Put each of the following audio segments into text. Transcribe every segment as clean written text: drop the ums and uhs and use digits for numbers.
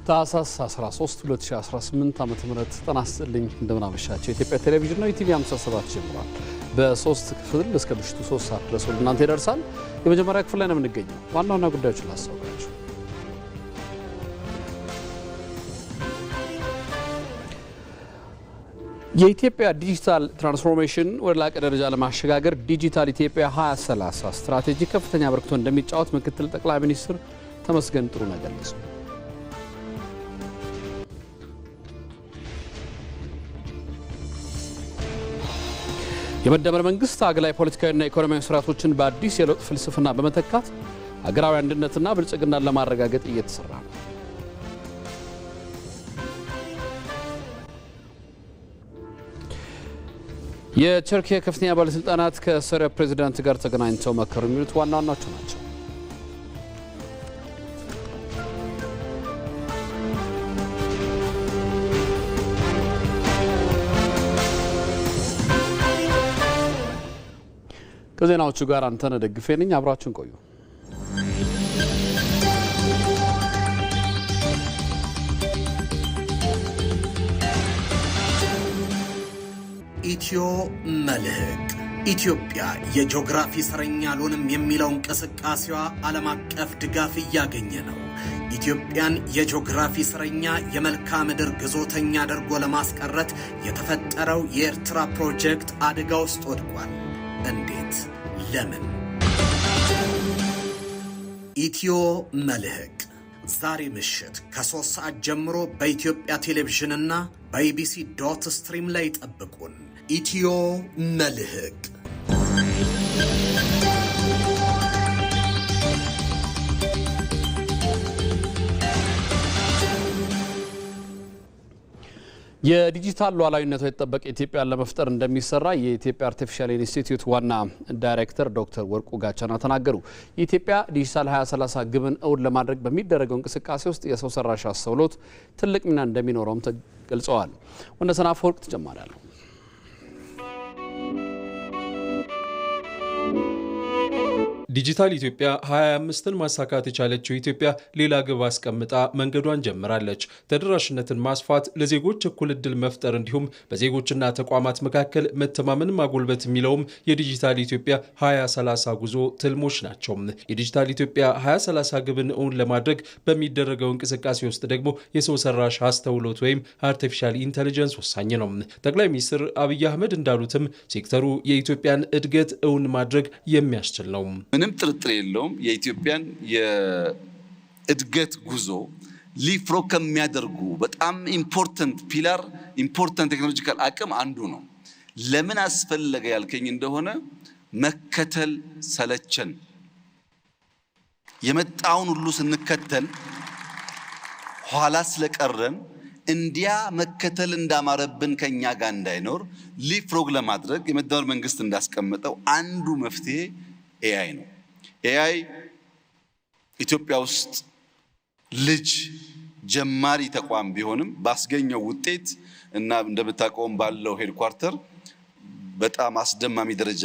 ታህሳስ 13 2018 ዓመተ ምህረት ተናስተልኝ እንደምን አመሻችሁ። የኢትዮጵያ ቴሌቪዥን ነው። ኢቲቪ 57 ጀምሯል። በ3 ክፍል እስከ ምሽቱ 3 ሰዓት ድረስ ወደ እናንተ ይደርሳል። የመጀመሪያ ክፍል ላይ ነው የምንገኘው። ዋና ዋና ጉዳዮችን ላስታውቃችሁ። የኢትዮጵያ ዲጂታል ትራንስፎርሜሽን ወደ ላቀ ደረጃ ለማሸጋገር ዲጂታል ኢትዮጵያ 2030 ስትራቴጂ ከፍተኛ አበርክቶ እንደሚጫወት ምክትል ጠቅላይ ሚኒስትር ተመስገን ጥሩነህ ገለጹ። የመደመር መንግስት አገላይ ፖለቲካዊና ኢኮኖሚያዊ ስርዓቶችን በአዲስ የለውጥ ፍልስፍና በመተካት ሀገራዊ አንድነትና ብልጽግናን ለማረጋገጥ እየተሰራ ነው። የቱርክ ከፍተኛ ባለስልጣናት ከሶሪያ ፕሬዝዳንት ጋር ተገናኝተው መከሩ። የሚሉት ዋና ዋናዎቹ ናቸው። ከዜናዎቹ ጋር አንተነህ ደግፌ ነኝ። አብራችሁን ቆዩ። ኢትዮ መልህቅ ኢትዮጵያ የጂኦግራፊ እስረኛ አልሆንም የሚለው እንቅስቃሴዋ ዓለም አቀፍ ድጋፍ እያገኘ ነው። ኢትዮጵያን የጂኦግራፊ እስረኛ የመልክዓ ምድር ግዞተኛ አድርጎ ለማስቀረት የተፈጠረው የኤርትራ ፕሮጀክት አደጋ ውስጥ ወድቋል። እንዴት? ለምን? ኢትዮ መልህቅ ዛሬ ምሽት ከ3 ሰዓት ጀምሮ በኢትዮጵያ ቴሌቪዥንና በኢቢሲ.ስትሪም ላይ ጠብቁን። ኢትዮ መልህቅ የዲጂታል ሉዓላዊነቷ የተጠበቀ ኢትዮጵያን ለመፍጠር እንደሚሰራ የኢትዮጵያ አርቲፊሻል ኢንስቲትዩት ዋና ዳይሬክተር ዶክተር ወርቁ ጋቻና ተናገሩ። የኢትዮጵያ ዲጂታል 2030 ግብን እውን ለማድረግ በሚደረገው እንቅስቃሴ ውስጥ የሰው ሰራሽ አስተውሎት ትልቅ ሚና እንደሚኖረውም ገልጸዋል። ወንደሰን አፈወርቅ ተጨማሪ አለው። ዲጂታል ኢትዮጵያ 25ን ማሳካት የቻለችው ኢትዮጵያ ሌላ ግብ አስቀምጣ መንገዷን ጀምራለች። ተደራሽነትን ማስፋት፣ ለዜጎች እኩል ዕድል መፍጠር እንዲሁም በዜጎችና ተቋማት መካከል መተማመን ማጎልበት የሚለውም የዲጂታል ኢትዮጵያ 2030 ጉዞ ትልሞች ናቸው። የዲጂታል ኢትዮጵያ 2030 ግብን እውን ለማድረግ በሚደረገው እንቅስቃሴ ውስጥ ደግሞ የሰው ሰራሽ አስተውሎት ወይም አርቲፊሻል ኢንተለጀንስ ወሳኝ ነው። ጠቅላይ ሚኒስትር አብይ አህመድ እንዳሉትም ሴክተሩ የኢትዮጵያን እድገት እውን ማድረግ የሚያስችል ነው። ምንም ጥርጥር የለውም። የኢትዮጵያን የእድገት ጉዞ ሊፍሮግ ከሚያደርጉ በጣም ኢምፖርታንት ፒላር ኢምፖርታንት ቴክኖሎጂካል አቅም አንዱ ነው። ለምን አስፈለገ ያልከኝ እንደሆነ መከተል ሰለቸን። የመጣውን ሁሉ ስንከተል ኋላ ስለቀረን እንዲያ መከተል እንዳማረብን ከኛ ጋር እንዳይኖር ሊፍሮግ ለማድረግ የመደመር መንግስት እንዳስቀመጠው አንዱ መፍትሄ ኤአይ ነው። ኤአይ ኢትዮጵያ ውስጥ ልጅ ጀማሪ ተቋም ቢሆንም ባስገኘው ውጤት እና እንደምታውቀውም ባለው ሄድኳርተር በጣም አስደማሚ ደረጃ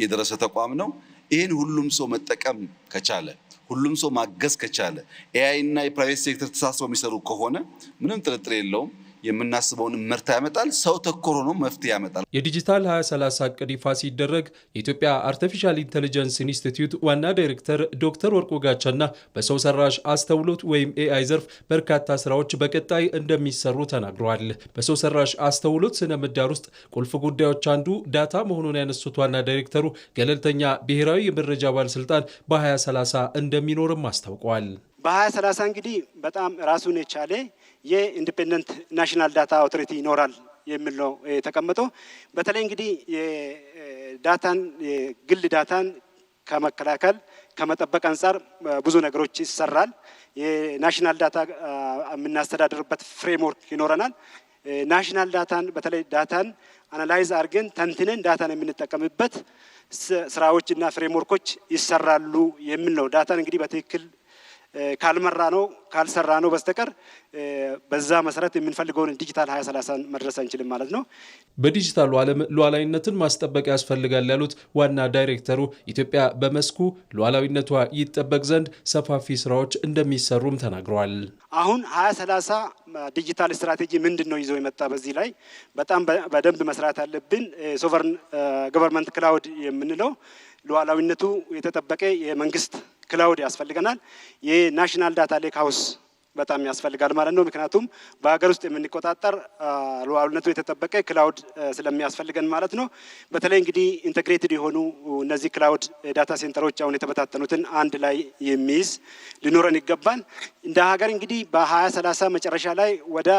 የደረሰ ተቋም ነው። ይሄን ሁሉም ሰው መጠቀም ከቻለ፣ ሁሉም ሰው ማገዝ ከቻለ፣ ኤአይ እና የፕራይቬት ሴክተር ተሳስበው የሚሰሩ ከሆነ ምንም ጥርጥር የለውም የምናስበውን ምርታ ያመጣል። ሰው ተኮር ሆኖ መፍትሄ ያመጣል። የዲጂታል 2030 እቅድ ይፋ ሲደረግ የኢትዮጵያ አርቲፊሻል ኢንተለጀንስ ኢንስቲትዩት ዋና ዳይሬክተር ዶክተር ወርቁ ጋቻና በሰው ሰራሽ አስተውሎት ወይም ኤአይ ዘርፍ በርካታ ስራዎች በቀጣይ እንደሚሰሩ ተናግረዋል። በሰው ሰራሽ አስተውሎት ስነ ምህዳር ውስጥ ቁልፍ ጉዳዮች አንዱ ዳታ መሆኑን ያነሱት ዋና ዳይሬክተሩ ገለልተኛ ብሔራዊ የመረጃ ባለስልጣን በ2030 እንደሚኖርም አስታውቀዋል። በ2030 እንግዲህ በጣም ራሱን የቻለ የኢንዲፔንደንት ናሽናል ዳታ አውቶሪቲ ይኖራል የሚል ነው የተቀመጠው። በተለይ እንግዲህ የዳታን የግል ዳታን ከመከላከል ከመጠበቅ አንጻር ብዙ ነገሮች ይሰራል። የናሽናል ዳታ የምናስተዳድርበት ፍሬምወርክ ይኖረናል። ናሽናል ዳታን በተለይ ዳታን አናላይዝ አድርገን ተንትነን ዳታን የምንጠቀምበት ስራዎችና ፍሬምወርኮች ይሰራሉ የሚል ነው። ዳታን እንግዲህ በትክክል ካልመራ ነው ካልሰራ ነው በስተቀር በዛ መሰረት የምንፈልገውን ዲጂታል 2030 መድረስ አንችልም ማለት ነው። በዲጂታሉ ዓለም ሉዓላዊነትን ማስጠበቅ ያስፈልጋል ያሉት ዋና ዳይሬክተሩ ኢትዮጵያ በመስኩ ሉዓላዊነቷ ይጠበቅ ዘንድ ሰፋፊ ስራዎች እንደሚሰሩም ተናግረዋል። አሁን 2030 ዲጂታል ስትራቴጂ ምንድነው ይዞ የመጣ በዚህ ላይ በጣም በደንብ መስራት አለብን። ሶቨርን ገቨርንመንት ክላውድ የምንለው ሉዓላዊነቱ የተጠበቀ የመንግስት ክላውድ ያስፈልገናል። የናሽናል ዳታ ሌክ ሃውስ በጣም ያስፈልጋል ማለት ነው። ምክንያቱም በሀገር ውስጥ የምንቆጣጠር ሉዓላዊነቱ የተጠበቀ ክላውድ ስለሚያስፈልገን ማለት ነው። በተለይ እንግዲህ ኢንተግሬትድ የሆኑ እነዚህ ክላውድ ዳታ ሴንተሮች አሁን የተበታተኑትን አንድ ላይ የሚይዝ ሊኖረን ይገባል። እንደ ሀገር እንግዲህ በ2030 መጨረሻ ላይ ወደ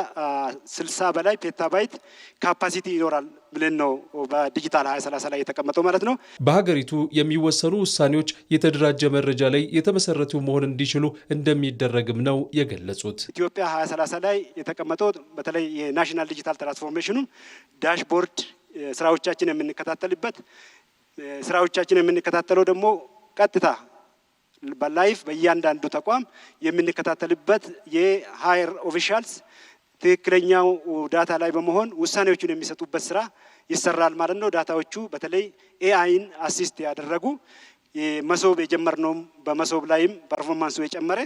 60 በላይ ፔታባይት ካፓሲቲ ይኖራል ብለን ነው በዲጂታል 2030 ላይ የተቀመጠው ማለት ነው። በሀገሪቱ የሚወሰኑ ውሳኔዎች የተደራጀ መረጃ ላይ የተመሰረቱ መሆን እንዲችሉ እንደሚደረግም ነው የገለጹት። ኢትዮጵያ 2030 ላይ የተቀመጠው በተለይ የናሽናል ዲጂታል ትራንስፎርሜሽኑን ዳሽቦርድ ስራዎቻችን የምንከታተለው ደግሞ ቀጥታ በላይፍ በእያንዳንዱ ተቋም የምንከታተልበት የሃየር ኦፊሻልስ ትክክለኛው ዳታ ላይ በመሆን ውሳኔዎቹን የሚሰጡበት ስራ ይሰራል ማለት ነው። ዳታዎቹ በተለይ ኤአይን አሲስት ያደረጉ መሶብ የጀመርነውም በመሶብ ላይም ፐርፎርማንሱ የጨመረ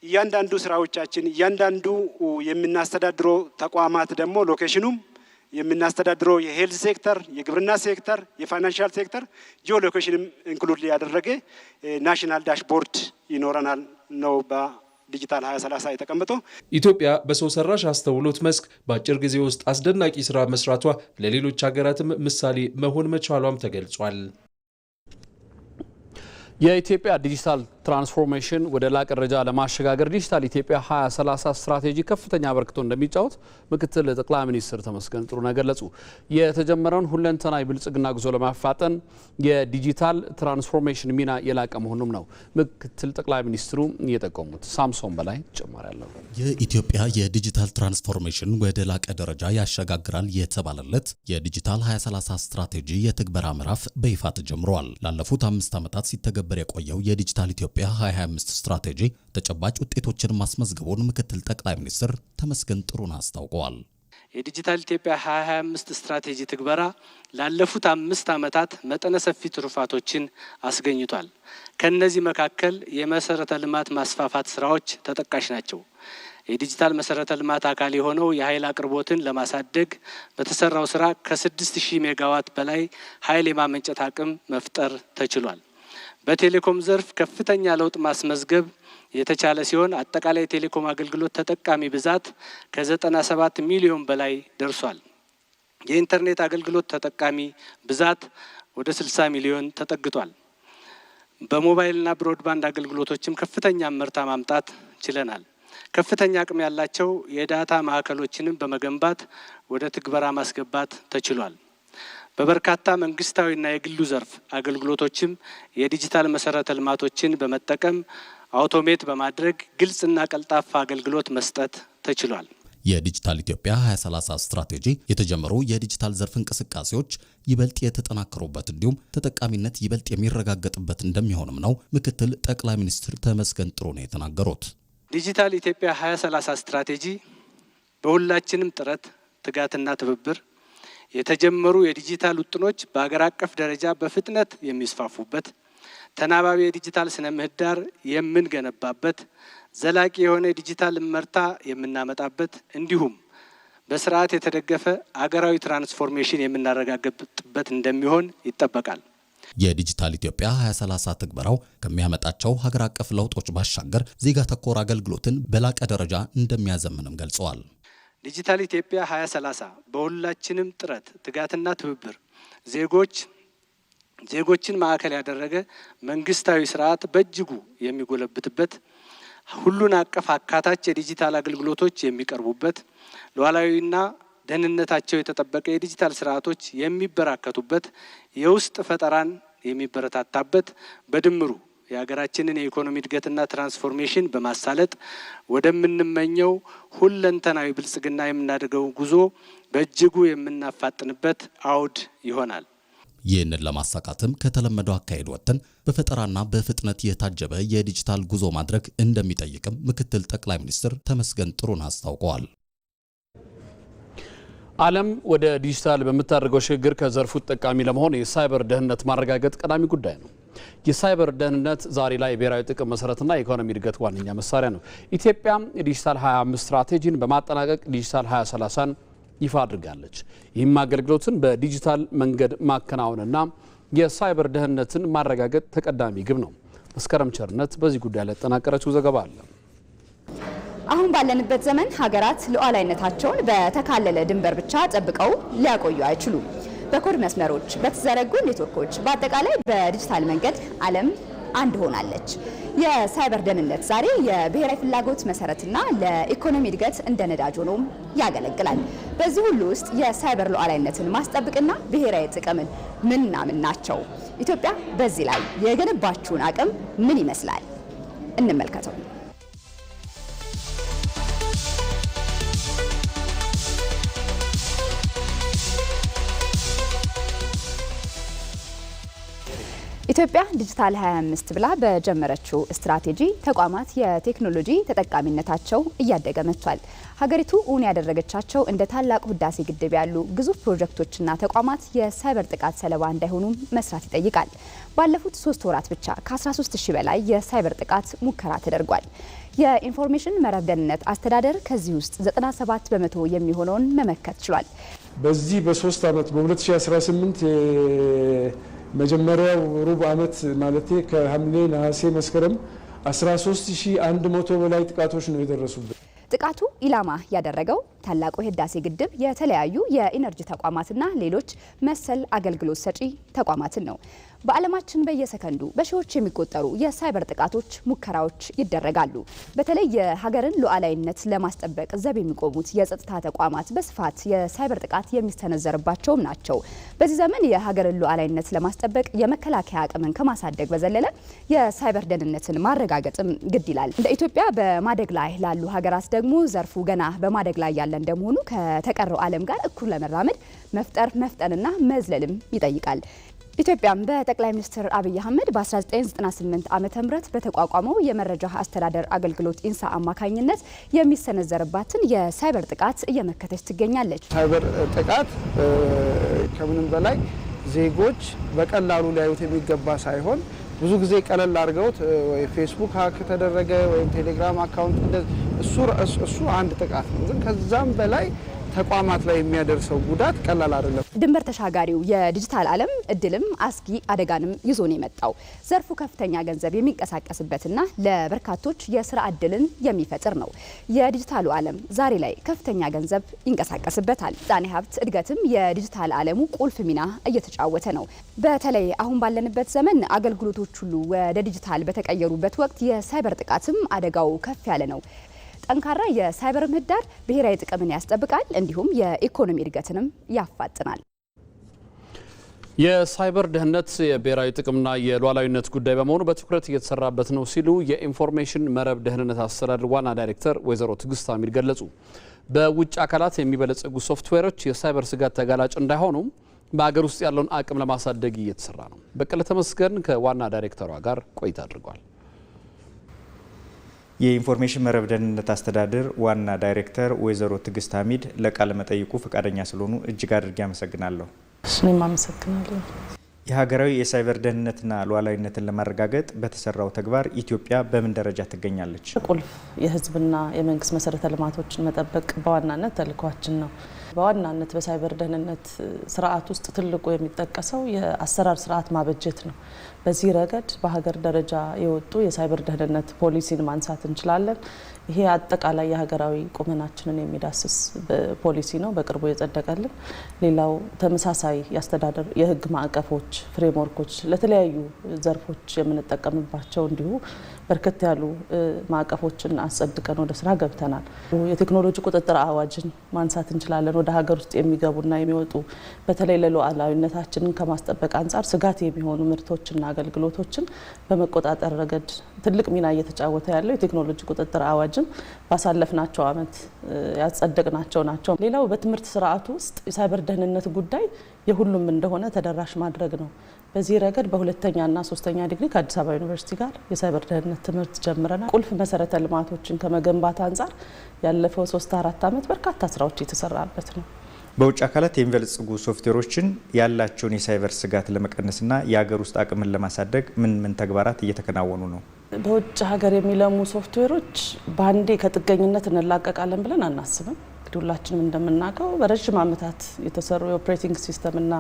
እያንዳንዱ ስራዎቻችን እያንዳንዱ የምናስተዳድረው ተቋማት ደግሞ ሎኬሽኑም የምናስተዳድረው የሄልዝ ሴክተር፣ የግብርና ሴክተር፣ የፋይናንሻል ሴክተር ጂኦ ሎኬሽንም ኢንክሉድ ያደረገ ናሽናል ዳሽቦርድ ይኖረናል ነው ዲጂታል 2030 የተቀመጠው። ኢትዮጵያ በሰው ሰራሽ አስተውሎት መስክ በአጭር ጊዜ ውስጥ አስደናቂ ስራ መስራቷ ለሌሎች ሀገራትም ምሳሌ መሆን መቻሏም ተገልጿል። የኢትዮጵያ ዲጂታል ትራንስፎርሜሽን ወደ ላቀ ደረጃ ለማሸጋገር ዲጂታል ኢትዮጵያ 2030 ስትራቴጂ ከፍተኛ አበርክቶ እንደሚጫወት ምክትል ጠቅላይ ሚኒስትር ተመስገን ጥሩነህ ገለጹ። የተጀመረውን ሁለንተናዊ ብልጽግና ጉዞ ለማፋጠን የዲጂታል ትራንስፎርሜሽን ሚና የላቀ መሆኑም ነው ምክትል ጠቅላይ ሚኒስትሩ እየጠቆሙት። ሳምሶን በላይ ተጨማሪ አለው። የኢትዮጵያ የዲጂታል ትራንስፎርሜሽን ወደ ላቀ ደረጃ ያሸጋግራል የተባለለት የዲጂታል 2030 ስትራቴጂ የትግበራ ምዕራፍ በይፋ ተጀምሯል። ላለፉት 5 ዓመታት ሲተገበር የቆየው የዲጂታል ኢትዮጵያ 2025 ስትራቴጂ ተጨባጭ ውጤቶችን ማስመዝገቡን ምክትል ጠቅላይ ሚኒስትር ተመስገን ጥሩነህ አስታውቀዋል። የዲጂታል ኢትዮጵያ 2025 ስትራቴጂ ትግበራ ላለፉት 5 ዓመታት መጠነ ሰፊ ትሩፋቶችን አስገኝቷል። ከነዚህ መካከል የመሰረተ ልማት ማስፋፋት ስራዎች ተጠቃሽ ናቸው። የዲጂታል መሰረተ ልማት አካል የሆነው የኃይል አቅርቦትን ለማሳደግ በተሰራው ስራ ከ6000 ሜጋዋት በላይ ኃይል የማመንጨት አቅም መፍጠር ተችሏል። በቴሌኮም ዘርፍ ከፍተኛ ለውጥ ማስመዝገብ የተቻለ ሲሆን አጠቃላይ የቴሌኮም አገልግሎት ተጠቃሚ ብዛት ከ97 ሚሊዮን በላይ ደርሷል። የኢንተርኔት አገልግሎት ተጠቃሚ ብዛት ወደ 60 ሚሊዮን ተጠግቷል። በሞባይልና ብሮድባንድ አገልግሎቶችም ከፍተኛ ምርታ ማምጣት ችለናል። ከፍተኛ አቅም ያላቸው የዳታ ማዕከሎችንም በመገንባት ወደ ትግበራ ማስገባት ተችሏል። በበርካታ መንግስታዊና የግሉ ዘርፍ አገልግሎቶችም የዲጂታል መሰረተ ልማቶችን በመጠቀም አውቶሜት በማድረግ ግልጽና ቀልጣፋ አገልግሎት መስጠት ተችሏል። የዲጂታል ኢትዮጵያ 2030 ስትራቴጂ የተጀመሩ የዲጂታል ዘርፍ እንቅስቃሴዎች ይበልጥ የተጠናከሩበት እንዲሁም ተጠቃሚነት ይበልጥ የሚረጋገጥበት እንደሚሆንም ነው ምክትል ጠቅላይ ሚኒስትር ተመስገን ጥሩነህ የተናገሩት። ዲጂታል ኢትዮጵያ 2030 ስትራቴጂ በሁላችንም ጥረት ትጋትና ትብብር የተጀመሩ የዲጂታል ውጥኖች በአገር አቀፍ ደረጃ በፍጥነት የሚስፋፉበት፣ ተናባቢ የዲጂታል ስነ ምህዳር የምንገነባበት፣ ዘላቂ የሆነ ዲጂታል እመርታ የምናመጣበት እንዲሁም በስርዓት የተደገፈ አገራዊ ትራንስፎርሜሽን የምናረጋግጥበት እንደሚሆን ይጠበቃል። የዲጂታል ኢትዮጵያ 2030 ትግበራው ከሚያመጣቸው ሀገር አቀፍ ለውጦች ባሻገር ዜጋ ተኮር አገልግሎትን በላቀ ደረጃ እንደሚያዘምንም ገልጸዋል። ዲጂታል ኢትዮጵያ 2030 በሁላችንም ጥረት ትጋትና ትብብር ዜጎችን ማዕከል ያደረገ መንግስታዊ ስርዓት በእጅጉ የሚጎለብትበት፣ ሁሉን አቀፍ አካታች የዲጂታል አገልግሎቶች የሚቀርቡበት፣ ሉዓላዊና ደህንነታቸው የተጠበቀ የዲጂታል ስርዓቶች የሚበራከቱበት፣ የውስጥ ፈጠራን የሚበረታታበት፣ በድምሩ የሀገራችንን የኢኮኖሚ እድገትና ትራንስፎርሜሽን በማሳለጥ ወደምንመኘው ሁለንተናዊ ብልጽግና የምናደርገው ጉዞ በእጅጉ የምናፋጥንበት አውድ ይሆናል። ይህንን ለማሳካትም ከተለመደው አካሄድ ወጥተን በፈጠራና በፍጥነት የታጀበ የዲጂታል ጉዞ ማድረግ እንደሚጠይቅም ምክትል ጠቅላይ ሚኒስትር ተመስገን ጥሩነህ አስታውቀዋል። ዓለም ወደ ዲጂታል በምታደርገው ሽግግር ከዘርፉ ተጠቃሚ ለመሆን የሳይበር ደህንነት ማረጋገጥ ቀዳሚ ጉዳይ ነው። የሳይበር ደህንነት ዛሬ ላይ የብሔራዊ ጥቅም መሰረትና የኢኮኖሚ እድገት ዋነኛ መሳሪያ ነው። ኢትዮጵያ የዲጂታል 25 ስትራቴጂን በማጠናቀቅ ዲጂታል 2030ን ይፋ አድርጋለች። ይህም አገልግሎትን በዲጂታል መንገድ ማከናወንና የሳይበር ደህንነትን ማረጋገጥ ተቀዳሚ ግብ ነው። መስከረም ቸርነት በዚህ ጉዳይ ላይ ያጠናቀረችው ዘገባ አለ። አሁን ባለንበት ዘመን ሀገራት ሉዓላዊነታቸውን በተካለለ ድንበር ብቻ ጠብቀው ሊያቆዩ አይችሉም። በኮድ መስመሮች፣ በተዘረጉ ኔትወርኮች፣ በአጠቃላይ በዲጂታል መንገድ ዓለም አንድ ሆናለች። የሳይበር ደህንነት ዛሬ የብሔራዊ ፍላጎት መሰረትና ለኢኮኖሚ እድገት እንደ ነዳጅ ሆኖም ያገለግላል። በዚህ ሁሉ ውስጥ የሳይበር ሉዓላዊነትን ማስጠበቅና ብሔራዊ ጥቅምን ምንና ምን ናቸው? ኢትዮጵያ በዚህ ላይ የገነባችውን አቅም ምን ይመስላል? እንመልከተው። ኢትዮጵያ ዲጂታል 25 ብላ በጀመረችው ስትራቴጂ ተቋማት የቴክኖሎጂ ተጠቃሚነታቸው እያደገ መጥቷል። ሀገሪቱ እውን ያደረገቻቸው እንደ ታላቁ ህዳሴ ግድብ ያሉ ግዙፍ ፕሮጀክቶችና ተቋማት የሳይበር ጥቃት ሰለባ እንዳይሆኑ መስራት ይጠይቃል። ባለፉት 3 ወራት ብቻ ከ13000 በላይ የሳይበር ጥቃት ሙከራ ተደርጓል። የኢንፎርሜሽን መረብ ደህንነት አስተዳደር ከዚህ ውስጥ 97 በመቶ የሚሆነውን መመከት ችሏል። በዚህ በ3 ዓመት በ2018 መጀመሪያው ሩብ ዓመት ማለት ከሐምሌ ነሐሴ መስከረም 13100 በላይ ጥቃቶች ነው የደረሱበት። ጥቃቱ ኢላማ ያደረገው ታላቁ የህዳሴ ግድብ የተለያዩ የኢነርጂ ተቋማትና ሌሎች መሰል አገልግሎት ሰጪ ተቋማትን ነው። በዓለማችን በየሰከንዱ በሺዎች የሚቆጠሩ የሳይበር ጥቃቶች ሙከራዎች ይደረጋሉ። በተለይ የሀገርን ሉዓላዊነት ለማስጠበቅ ዘብ የሚቆሙት የጸጥታ ተቋማት በስፋት የሳይበር ጥቃት የሚሰነዘርባቸውም ናቸው። በዚህ ዘመን የሀገርን ሉዓላዊነት ለማስጠበቅ የመከላከያ አቅምን ከማሳደግ በዘለለ የሳይበር ደህንነትን ማረጋገጥም ግድ ይላል። እንደ ኢትዮጵያ በማደግ ላይ ላሉ ሀገራት ደግሞ ዘርፉ ገና በማደግ ላይ ያለ እንደመሆኑ ከተቀረው ዓለም ጋር እኩል ለመራመድ መፍጠንና መዝለልም ይጠይቃል። ኢትዮጵያም በጠቅላይ ሚኒስትር አብይ አህመድ በ1998 ዓመተ ምህረት በተቋቋመው የመረጃ አስተዳደር አገልግሎት ኢንሳ አማካኝነት የሚሰነዘርባትን የሳይበር ጥቃት እየመከተች ትገኛለች። ሳይበር ጥቃት ከምንም በላይ ዜጎች በቀላሉ ሊያዩት የሚገባ ሳይሆን ብዙ ጊዜ ቀለል አድርገውት ወይ ፌስቡክ ሀክ ተደረገ ወይም ቴሌግራም አካውንት እሱ አንድ ጥቃት ነው። ግን ከዛም በላይ ተቋማት ላይ የሚያደርሰው ጉዳት ቀላል አይደለም። ድንበር ተሻጋሪው የዲጂታል ዓለም እድልም አስጊ አደጋንም ይዞ ነው የመጣው። ዘርፉ ከፍተኛ ገንዘብ የሚንቀሳቀስበትና ለበርካቶች የስራ እድልን የሚፈጥር ነው። የዲጂታሉ ዓለም ዛሬ ላይ ከፍተኛ ገንዘብ ይንቀሳቀስበታል። ምጣኔ ሀብት እድገትም የዲጂታል ዓለሙ ቁልፍ ሚና እየተጫወተ ነው። በተለይ አሁን ባለንበት ዘመን አገልግሎቶች ሁሉ ወደ ዲጂታል በተቀየሩበት ወቅት የሳይበር ጥቃትም አደጋው ከፍ ያለ ነው። ጠንካራ የሳይበር ምህዳር ብሔራዊ ጥቅምን ያስጠብቃል፣ እንዲሁም የኢኮኖሚ እድገትንም ያፋጥናል። የሳይበር ደህንነት የብሔራዊ ጥቅምና የሉዓላዊነት ጉዳይ በመሆኑ በትኩረት እየተሰራበት ነው ሲሉ የኢንፎርሜሽን መረብ ደህንነት አስተዳደር ዋና ዳይሬክተር ወይዘሮ ትዕግስት አሚድ ገለጹ። በውጭ አካላት የሚበለጸጉ ሶፍትዌሮች የሳይበር ስጋት ተጋላጭ እንዳይሆኑ በሀገር ውስጥ ያለውን አቅም ለማሳደግ እየተሰራ ነው። በቀለ ተመስገን ከዋና ዳይሬክተሯ ጋር ቆይታ አድርጓል። የኢንፎርሜሽን መረብ ደህንነት አስተዳደር ዋና ዳይሬክተር ወይዘሮ ትዕግስት አሚድ ለቃለ መጠይቁ ፈቃደኛ ስለሆኑ እጅግ አድርጌ አመሰግናለሁ። እኔም አመሰግናለሁ። የሀገራዊ የሳይበር ደህንነትና ሉዓላዊነትን ለማረጋገጥ በተሰራው ተግባር ኢትዮጵያ በምን ደረጃ ትገኛለች? ቁልፍ የሕዝብና የመንግስት መሰረተ ልማቶችን መጠበቅ በዋናነት ተልዕኳችን ነው። በዋናነት በሳይበር ደህንነት ስርዓት ውስጥ ትልቁ የሚጠቀሰው የአሰራር ስርዓት ማበጀት ነው። በዚህ ረገድ በሀገር ደረጃ የወጡ የሳይበር ደህንነት ፖሊሲን ማንሳት እንችላለን። ይሄ አጠቃላይ የሀገራዊ ቁመናችንን የሚዳስስ ፖሊሲ ነው፣ በቅርቡ የጸደቀልን። ሌላው ተመሳሳይ የአስተዳደር የህግ ማዕቀፎች ፍሬምወርኮች ለተለያዩ ዘርፎች የምንጠቀምባቸው እንዲሁ በርከት ያሉ ማዕቀፎችን አጸድቀን ወደ ስራ ገብተናል። የቴክኖሎጂ ቁጥጥር አዋጅን ማንሳት እንችላለን። ወደ ሀገር ውስጥ የሚገቡና የሚወጡ በተለይ ለሉዓላዊነታችንን ከማስጠበቅ አንጻር ስጋት የሚሆኑ ምርቶችና አገልግሎቶችን በመቆጣጠር ረገድ ትልቅ ሚና እየተጫወተ ያለው የቴክኖሎጂ ቁጥጥር አዋጅን ባሳለፍናቸው ዓመት ያጸደቅናቸው ናቸው። ሌላው በትምህርት ስርዓቱ ውስጥ የሳይበር ደህንነት ጉዳይ የሁሉም እንደሆነ ተደራሽ ማድረግ ነው። በዚህ ረገድ በሁለተኛና ሶስተኛ ዲግሪ ከአዲስ አበባ ዩኒቨርሲቲ ጋር የሳይበር ደህንነት ትምህርት ጀምረናል። ቁልፍ መሰረተ ልማቶችን ከመገንባት አንጻር ያለፈው 3-4 ዓመት በርካታ ስራዎች የተሰራበት ነው። በውጭ አካላት የሚበለጽጉ ሶፍትዌሮችን ያላቸውን የሳይበር ስጋት ለመቀነስና የሀገር ውስጥ አቅምን ለማሳደግ ምን ተግባራት እየተከናወኑ ነው? በውጭ ሀገር የሚለሙ ሶፍትዌሮች በአንዴ ከጥገኝነት እንላቀቃለን ብለን አናስብም። እንግዲህ ሁላችንም እንደምናውቀው በረዥም ዓመታት የተሰሩ የኦፕሬቲንግ ሲስተምና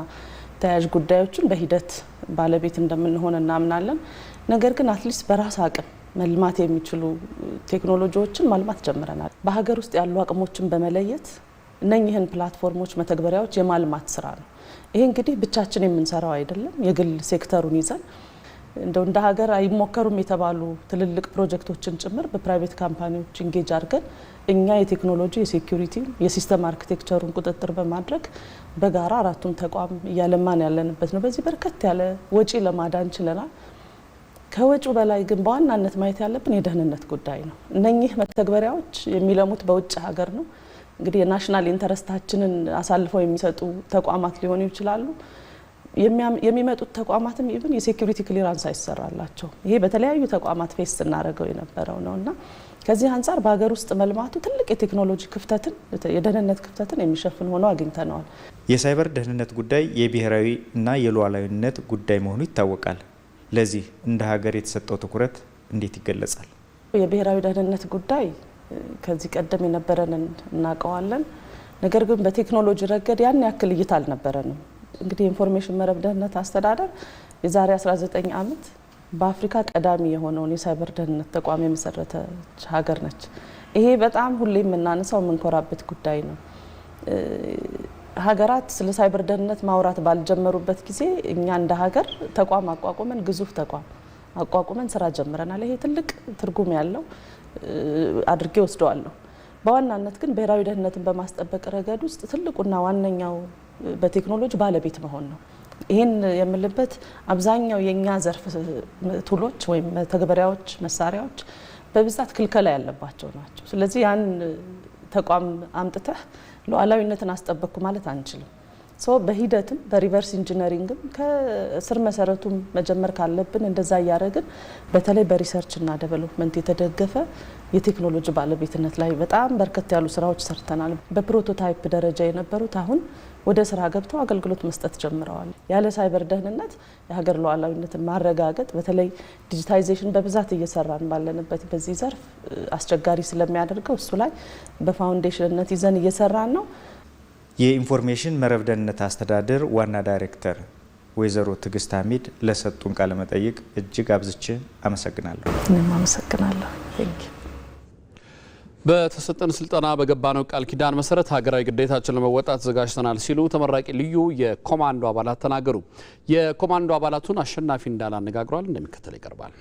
ተያያዥ ጉዳዮችን በሂደት ባለቤት እንደምንሆን እናምናለን። ነገር ግን አትሊስት በራስ አቅም መልማት የሚችሉ ቴክኖሎጂዎችን ማልማት ጀምረናል። በሀገር ውስጥ ያሉ አቅሞችን በመለየት እነኚህን ፕላትፎርሞች፣ መተግበሪያዎች የማልማት ስራ ነው። ይሄ እንግዲህ ብቻችን የምንሰራው አይደለም። የግል ሴክተሩን ይዘን እንደው እንደ ሀገር አይሞከሩም የተባሉ ትልልቅ ፕሮጀክቶችን ጭምር በፕራይቬት ካምፓኒዎች ኢንጌጅ አድርገን እኛ የቴክኖሎጂ የሴኩሪቲ የሲስተም አርኪቴክቸሩን ቁጥጥር በማድረግ በጋራ አራቱም ተቋም እያለማን ያለንበት ነው። በዚህ በርከት ያለ ወጪ ለማዳን ችለናል። ከወጪው በላይ ግን በዋናነት ማየት ያለብን የደህንነት ጉዳይ ነው። እነኚህ መተግበሪያዎች የሚለሙት በውጭ ሀገር ነው። እንግዲህ የናሽናል ኢንተረስታችንን አሳልፈው የሚሰጡ ተቋማት ሊሆኑ ይችላሉ። የሚመጡት ተቋማትም ኢቭን የሴኩሪቲ ክሊራንስ አይሰራላቸው። ይሄ በተለያዩ ተቋማት ፌስ እናደርገው የነበረው ነውና ከዚህ አንጻር በሀገር ውስጥ መልማቱ ትልቅ የቴክኖሎጂ ክፍተትን የደህንነት ክፍተትን የሚሸፍን ሆኖ አግኝተነዋል። የሳይበር ደህንነት ጉዳይ የብሔራዊ እና የሉዓላዊነት ጉዳይ መሆኑ ይታወቃል። ለዚህ እንደ ሀገር የተሰጠው ትኩረት እንዴት ይገለጻል? የብሔራዊ ደህንነት ጉዳይ ከዚህ ቀደም የነበረንን እናውቀዋለን። ነገር ግን በቴክኖሎጂ ረገድ ያን ያክል እይታ አልነበረንም። እንግዲህ የኢንፎርሜሽን መረብ ደህንነት አስተዳደር የዛሬ 19 ዓመት በአፍሪካ ቀዳሚ የሆነውን የሳይበር ደህንነት ተቋም የመሰረተች ሀገር ነች። ይሄ በጣም ሁሌ የምናነሳው የምንኮራበት ጉዳይ ነው። ሀገራት ስለ ሳይበር ደህንነት ማውራት ባልጀመሩበት ጊዜ እኛ እንደ ሀገር ተቋም አቋቁመን ግዙፍ ተቋም አቋቁመን ስራ ጀምረናል። ይሄ ትልቅ ትርጉም ያለው አድርጌ ወስደዋለሁ። በዋናነት ግን ብሔራዊ ደህንነትን በማስጠበቅ ረገድ ውስጥ ትልቁና ዋነኛው በቴክኖሎጂ ባለቤት መሆን ነው። ይህን የምልበት አብዛኛው የኛ ዘርፍ ቱሎች ወይም ተግበሪያዎች፣ መሳሪያዎች በብዛት ክልከላ ያለባቸው ናቸው። ስለዚህ ያን ተቋም አምጥተህ ሉዓላዊነትን አስጠበቅኩ ማለት አንችልም። በሂደትም በሪቨርስ ኢንጂነሪንግም ከስር መሰረቱም መጀመር ካለብን እንደዛ እያደረግን በተለይ በሪሰርችና ዴቨሎፕመንት የተደገፈ የቴክኖሎጂ ባለቤትነት ላይ በጣም በርከት ያሉ ስራዎች ሰርተናል። በፕሮቶታይፕ ደረጃ የነበሩት አሁን ወደ ስራ ገብተው አገልግሎት መስጠት ጀምረዋል። ያለ ሳይበር ደህንነት የሀገር ሉዓላዊነትን ማረጋገጥ በተለይ ዲጂታይዜሽን በብዛት እየሰራን ባለንበት በዚህ ዘርፍ አስቸጋሪ ስለሚያደርገው እሱ ላይ በፋውንዴሽንነት ይዘን እየሰራን ነው። የኢንፎርሜሽን መረብ ደህንነት አስተዳደር ዋና ዳይሬክተር ወይዘሮ ትዕግስት ሐሚድ ለሰጡን ቃለ መጠይቅ እጅግ አብዝቼ አመሰግናለሁ። እኔም አመሰግናለሁ። በተሰጠን ስልጠና በገባነው ቃል ኪዳን መሰረት ሀገራዊ ግዴታችን ለመወጣት ተዘጋጅተናል ሲሉ ተመራቂ ልዩ የኮማንዶ አባላት ተናገሩ። የኮማንዶ አባላቱን አሸናፊ እንዳለ አነጋግሯል። እንደሚከተል ይቀርባል።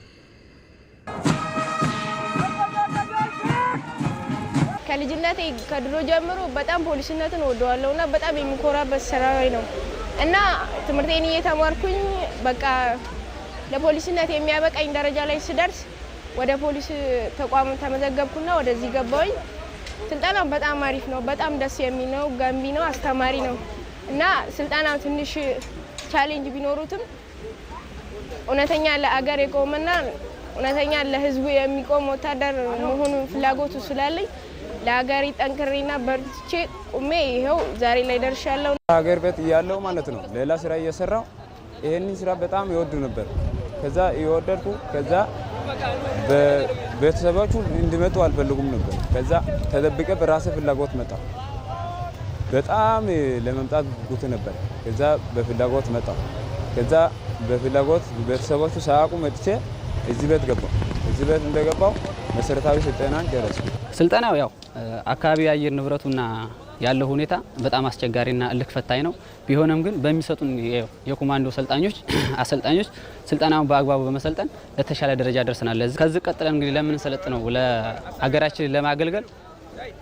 ከልጅነቴ ከድሮ ጀምሮ በጣም ፖሊስነትን ወደዋለሁና በጣም የሚኮራበት ስራዬ ነው እና ትምህርቴን እየተማርኩኝ በቃ ለፖሊስነት የሚያበቃኝ ደረጃ ላይ ስደርስ ወደ ፖሊስ ተቋም ተመዘገብኩና ወደዚህ ገባሁኝ። ስልጠናው በጣም አሪፍ ነው። በጣም ደስ የሚል ነው፣ ገንቢ ነው፣ አስተማሪ ነው እና ስልጠናው ትንሽ ቻሌንጅ ቢኖሩትም እውነተኛ ለአገር የቆመና እውነተኛ ለሕዝቡ የሚቆም ወታደር መሆኑን ፍላጎቱ ስላለኝ ለሀገሬ ጠንክሬና በርትቼ ቁሜ ይኸው ዛሬ ላይ ደርሻለሁ። ሀገር ቤት እያለሁ ማለት ነው ሌላ ስራ እየሰራው ይሄንን ስራ በጣም ይወዱ ነበር። ከዛ እየወደድኩ ከዛ በቤተሰቦቹ እንዲመጡ አልፈልጉም ነበር። ከዛ ተደብቄ በራሴ ፍላጎት መጣ። በጣም ለመምጣት ጉጉት ነበር። ከዛ በፍላጎት መጣ። ከዛ በፍላጎት ቤተሰቦቹ ሳያውቁ መጥቼ እዚህ ቤት ገባሁ። እዚህ ቤት እንደገባው መሰረታዊ ስልጠናን ጨረስኩ። ስልጠናው ያው አካባቢ የአየር ንብረቱና ያለው ሁኔታ በጣም አስቸጋሪና እልክ ፈታኝ ነው። ቢሆንም ግን በሚሰጡን የኮማንዶ አሰልጣኞች ስልጠናውን በአግባቡ በመሰልጠን ለተሻለ ደረጃ ደርሰናል። ከዚህ ቀጥለን እንግዲህ ለምን ሰለጥነው ለሀገራችን ለማገልገል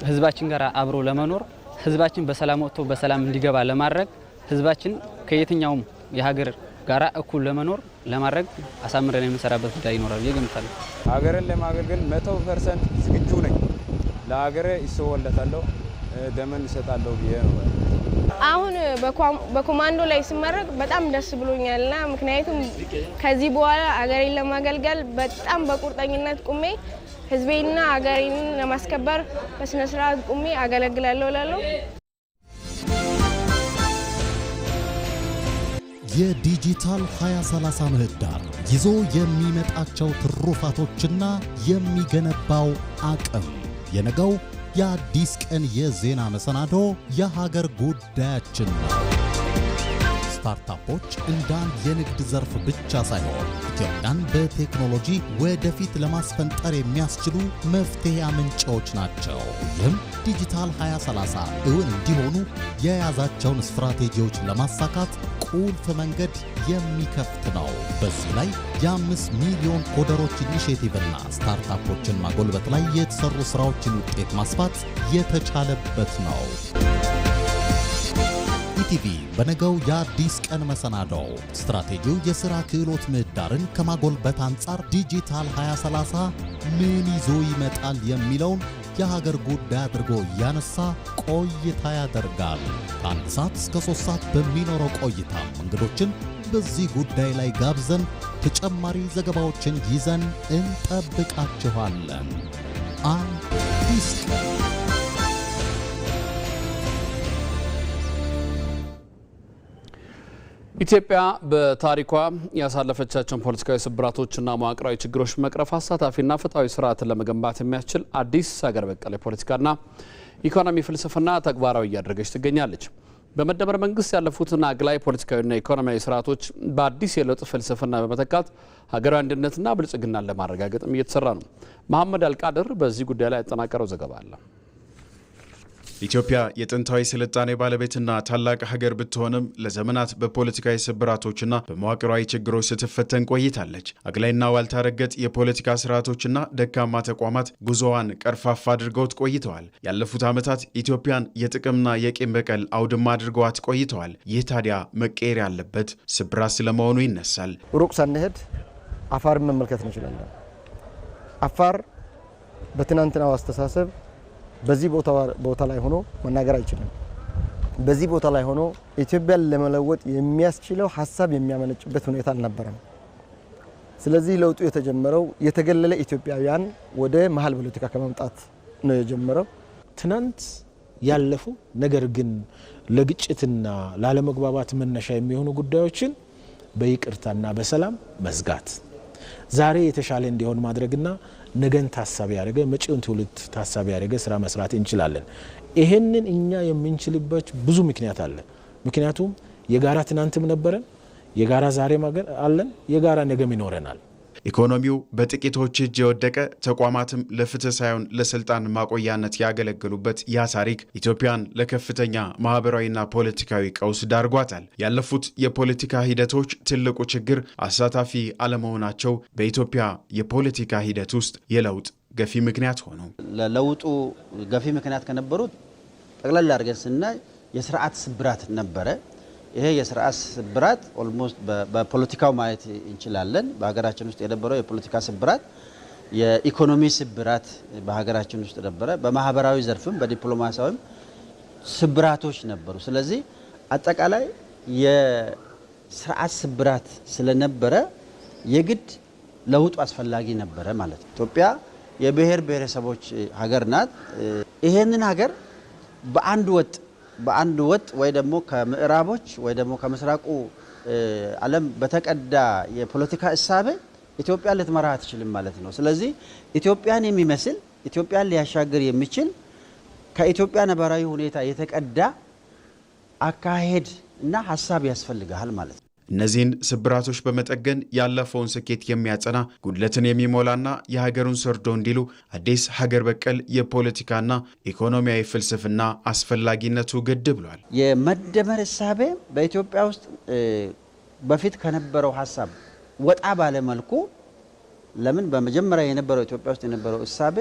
ህዝባችን ጋር አብሮ ለመኖር ህዝባችን በሰላም ወጥቶ በሰላም እንዲገባ ለማድረግ ህዝባችን ከየትኛውም የሀገር ጋራ እኩል ለመኖር ለማድረግ አሳምረን የምንሰራበት ጉዳይ ይኖራል እገምታለሁ። ሀገርን ለማገልገል 100% ዝግጁ ነኝ። ለሀገሬ ይሰወለታለሁ ደመን እሰጣለሁ ብዬ ነው። አሁን በኮማንዶ ላይ ስመረቅ በጣም ደስ ብሎኛልና ምክንያቱም ከዚህ በኋላ ሀገሬን ለማገልገል በጣም በቁርጠኝነት ቁሜ ህዝቤና ሀገሬን ለማስከበር በስነ ስርዓት ቁሜ አገለግላለሁ እላለሁ። የዲጂታል 2030 ምህዳር ይዞ የሚመጣቸው ትሩፋቶችና የሚገነባው አቅም የነገው የአዲስ ቀን የዜና መሰናዶ የሀገር ጉዳያችን ነው። ስታርታፖች እንደ አንድ የንግድ ዘርፍ ብቻ ሳይሆን ኢትዮጵያን በቴክኖሎጂ ወደፊት ለማስፈንጠር የሚያስችሉ መፍትሄ አመንጫዎች ናቸው። ይህም ዲጂታል 2030 እውን እንዲሆኑ የያዛቸውን ስትራቴጂዎች ለማሳካት ቁልፍ መንገድ የሚከፍት ነው። በዚህ ላይ የ5 ሚሊዮን ኮደሮች ኢኒሼቲቭና ስታርታፖችን ማጎልበት ላይ የተሰሩ ስራዎችን ውጤት ማስፋት የተቻለበት ነው። ኢቲቪ በነገው የአዲስ ቀን መሰናዶው ስትራቴጂው የሥራ ክህሎት ምህዳርን ከማጎልበት አንጻር ዲጂታል 2030 ምን ይዞ ይመጣል የሚለውን የሀገር ጉዳይ አድርጎ ያነሳ ቆይታ ያደርጋል። ከ1 ሰዓት እስከ 3 ሰዓት በሚኖረው ቆይታ እንግዶችን በዚህ ጉዳይ ላይ ጋብዘን ተጨማሪ ዘገባዎችን ይዘን እንጠብቃችኋለን። አዲስ ቀን ኢትዮጵያ በታሪኳ ያሳለፈቻቸውን ፖለቲካዊ ስብራቶችና መዋቅራዊ ችግሮች መቅረፍ አሳታፊና ፍትሃዊ ስርዓትን ለመገንባት የሚያስችል አዲስ ሀገር በቀል የፖለቲካና ኢኮኖሚ ፍልስፍና ተግባራዊ እያደረገች ትገኛለች። በመደመር መንግስት ያለፉትን አግላይ ፖለቲካዊና ኢኮኖሚያዊ ስርዓቶች በአዲስ የለውጥ ፍልስፍና በመተካት ሀገራዊ አንድነትና ብልጽግናን ለማረጋገጥም እየተሰራ ነው። መሐመድ አልቃድር በዚህ ጉዳይ ላይ ያጠናቀረው ዘገባ አለ። ኢትዮጵያ የጥንታዊ ስልጣኔ ባለቤትና ታላቅ ሀገር ብትሆንም ለዘመናት በፖለቲካዊ ስብራቶችና በመዋቅራዊ ችግሮች ስትፈተን ቆይታለች። አግላይና ዋልታ ረገጥ የፖለቲካ ስርዓቶችና ደካማ ተቋማት ጉዞዋን ቀርፋፋ አድርገውት ቆይተዋል። ያለፉት ዓመታት ኢትዮጵያን የጥቅምና የቂም በቀል አውድማ አድርገዋት ቆይተዋል። ይህ ታዲያ መቀየር ያለበት ስብራት ስለመሆኑ ይነሳል። ሩቅ ሳንሄድ አፋርን መመልከት እንችላለን። አፋር በትናንትናው አስተሳሰብ በዚህ ቦታ ላይ ሆኖ መናገር አይችልም። በዚህ ቦታ ላይ ሆኖ ኢትዮጵያን ለመለወጥ የሚያስችለው ሐሳብ የሚያመነጭበት ሁኔታ አልነበረም። ስለዚህ ለውጡ የተጀመረው የተገለለ ኢትዮጵያውያን ወደ መሀል ፖለቲካ ከመምጣት ነው የጀመረው። ትናንት ያለፉ ነገር ግን ለግጭትና ላለመግባባት መነሻ የሚሆኑ ጉዳዮችን በይቅርታና በሰላም መዝጋት፣ ዛሬ የተሻለ እንዲሆን ማድረግና ነገን ታሳቢ ያደረገ መጪውን ትውልድ ታሳቢ ያደረገ ስራ መስራት እንችላለን። ይሄንን እኛ የምንችልበት ብዙ ምክንያት አለ። ምክንያቱም የጋራ ትናንትም ነበረን፣ የጋራ ዛሬም አለን፣ የጋራ ነገም ይኖረናል። ኢኮኖሚው በጥቂቶች እጅ የወደቀ ተቋማትም ለፍትህ ሳይሆን ለስልጣን ማቆያነት ያገለገሉበት ያ ታሪክ ኢትዮጵያን ለከፍተኛ ማህበራዊና ፖለቲካዊ ቀውስ ዳርጓታል። ያለፉት የፖለቲካ ሂደቶች ትልቁ ችግር አሳታፊ አለመሆናቸው በኢትዮጵያ የፖለቲካ ሂደት ውስጥ የለውጥ ገፊ ምክንያት ሆኑ። ለለውጡ ገፊ ምክንያት ከነበሩት ጠቅላላ አድርገን ስናይ የስርዓት ስብራት ነበረ። ይሄ የስርዓት ስብራት ኦልሞስት በፖለቲካው ማየት እንችላለን። በሀገራችን ውስጥ የነበረው የፖለቲካ ስብራት፣ የኢኮኖሚ ስብራት በሀገራችን ውስጥ ነበረ። በማህበራዊ ዘርፍም በዲፕሎማሲያዊም ስብራቶች ነበሩ። ስለዚህ አጠቃላይ የስርዓት ስብራት ስለነበረ የግድ ለውጡ አስፈላጊ ነበረ ማለት ነው። ኢትዮጵያ የብሔር ብሔረሰቦች ሀገር ናት። ይሄንን ሀገር በአንድ ወጥ ወይ ደግሞ ከምዕራቦች ወይ ደግሞ ከምስራቁ ዓለም በተቀዳ የፖለቲካ እሳቤ ኢትዮጵያ ልትመራ አትችልም ማለት ነው። ስለዚህ ኢትዮጵያን የሚመስል ኢትዮጵያን ሊያሻገር የሚችል ከኢትዮጵያ ነባራዊ ሁኔታ የተቀዳ አካሄድ እና ሀሳብ ያስፈልጋል ማለት ነው። እነዚህን ስብራቶች በመጠገን ያለፈውን ስኬት የሚያጸና ጉድለትን የሚሞላና የሀገሩን ሰርዶ እንዲሉ አዲስ ሀገር በቀል የፖለቲካና ኢኮኖሚያዊ ፍልስፍና አስፈላጊነቱ ግድ ብሏል። የመደመር እሳቤ በኢትዮጵያ ውስጥ በፊት ከነበረው ሀሳብ ወጣ ባለ መልኩ ለምን በመጀመሪያ የነበረው ኢትዮጵያ ውስጥ የነበረው እሳቤ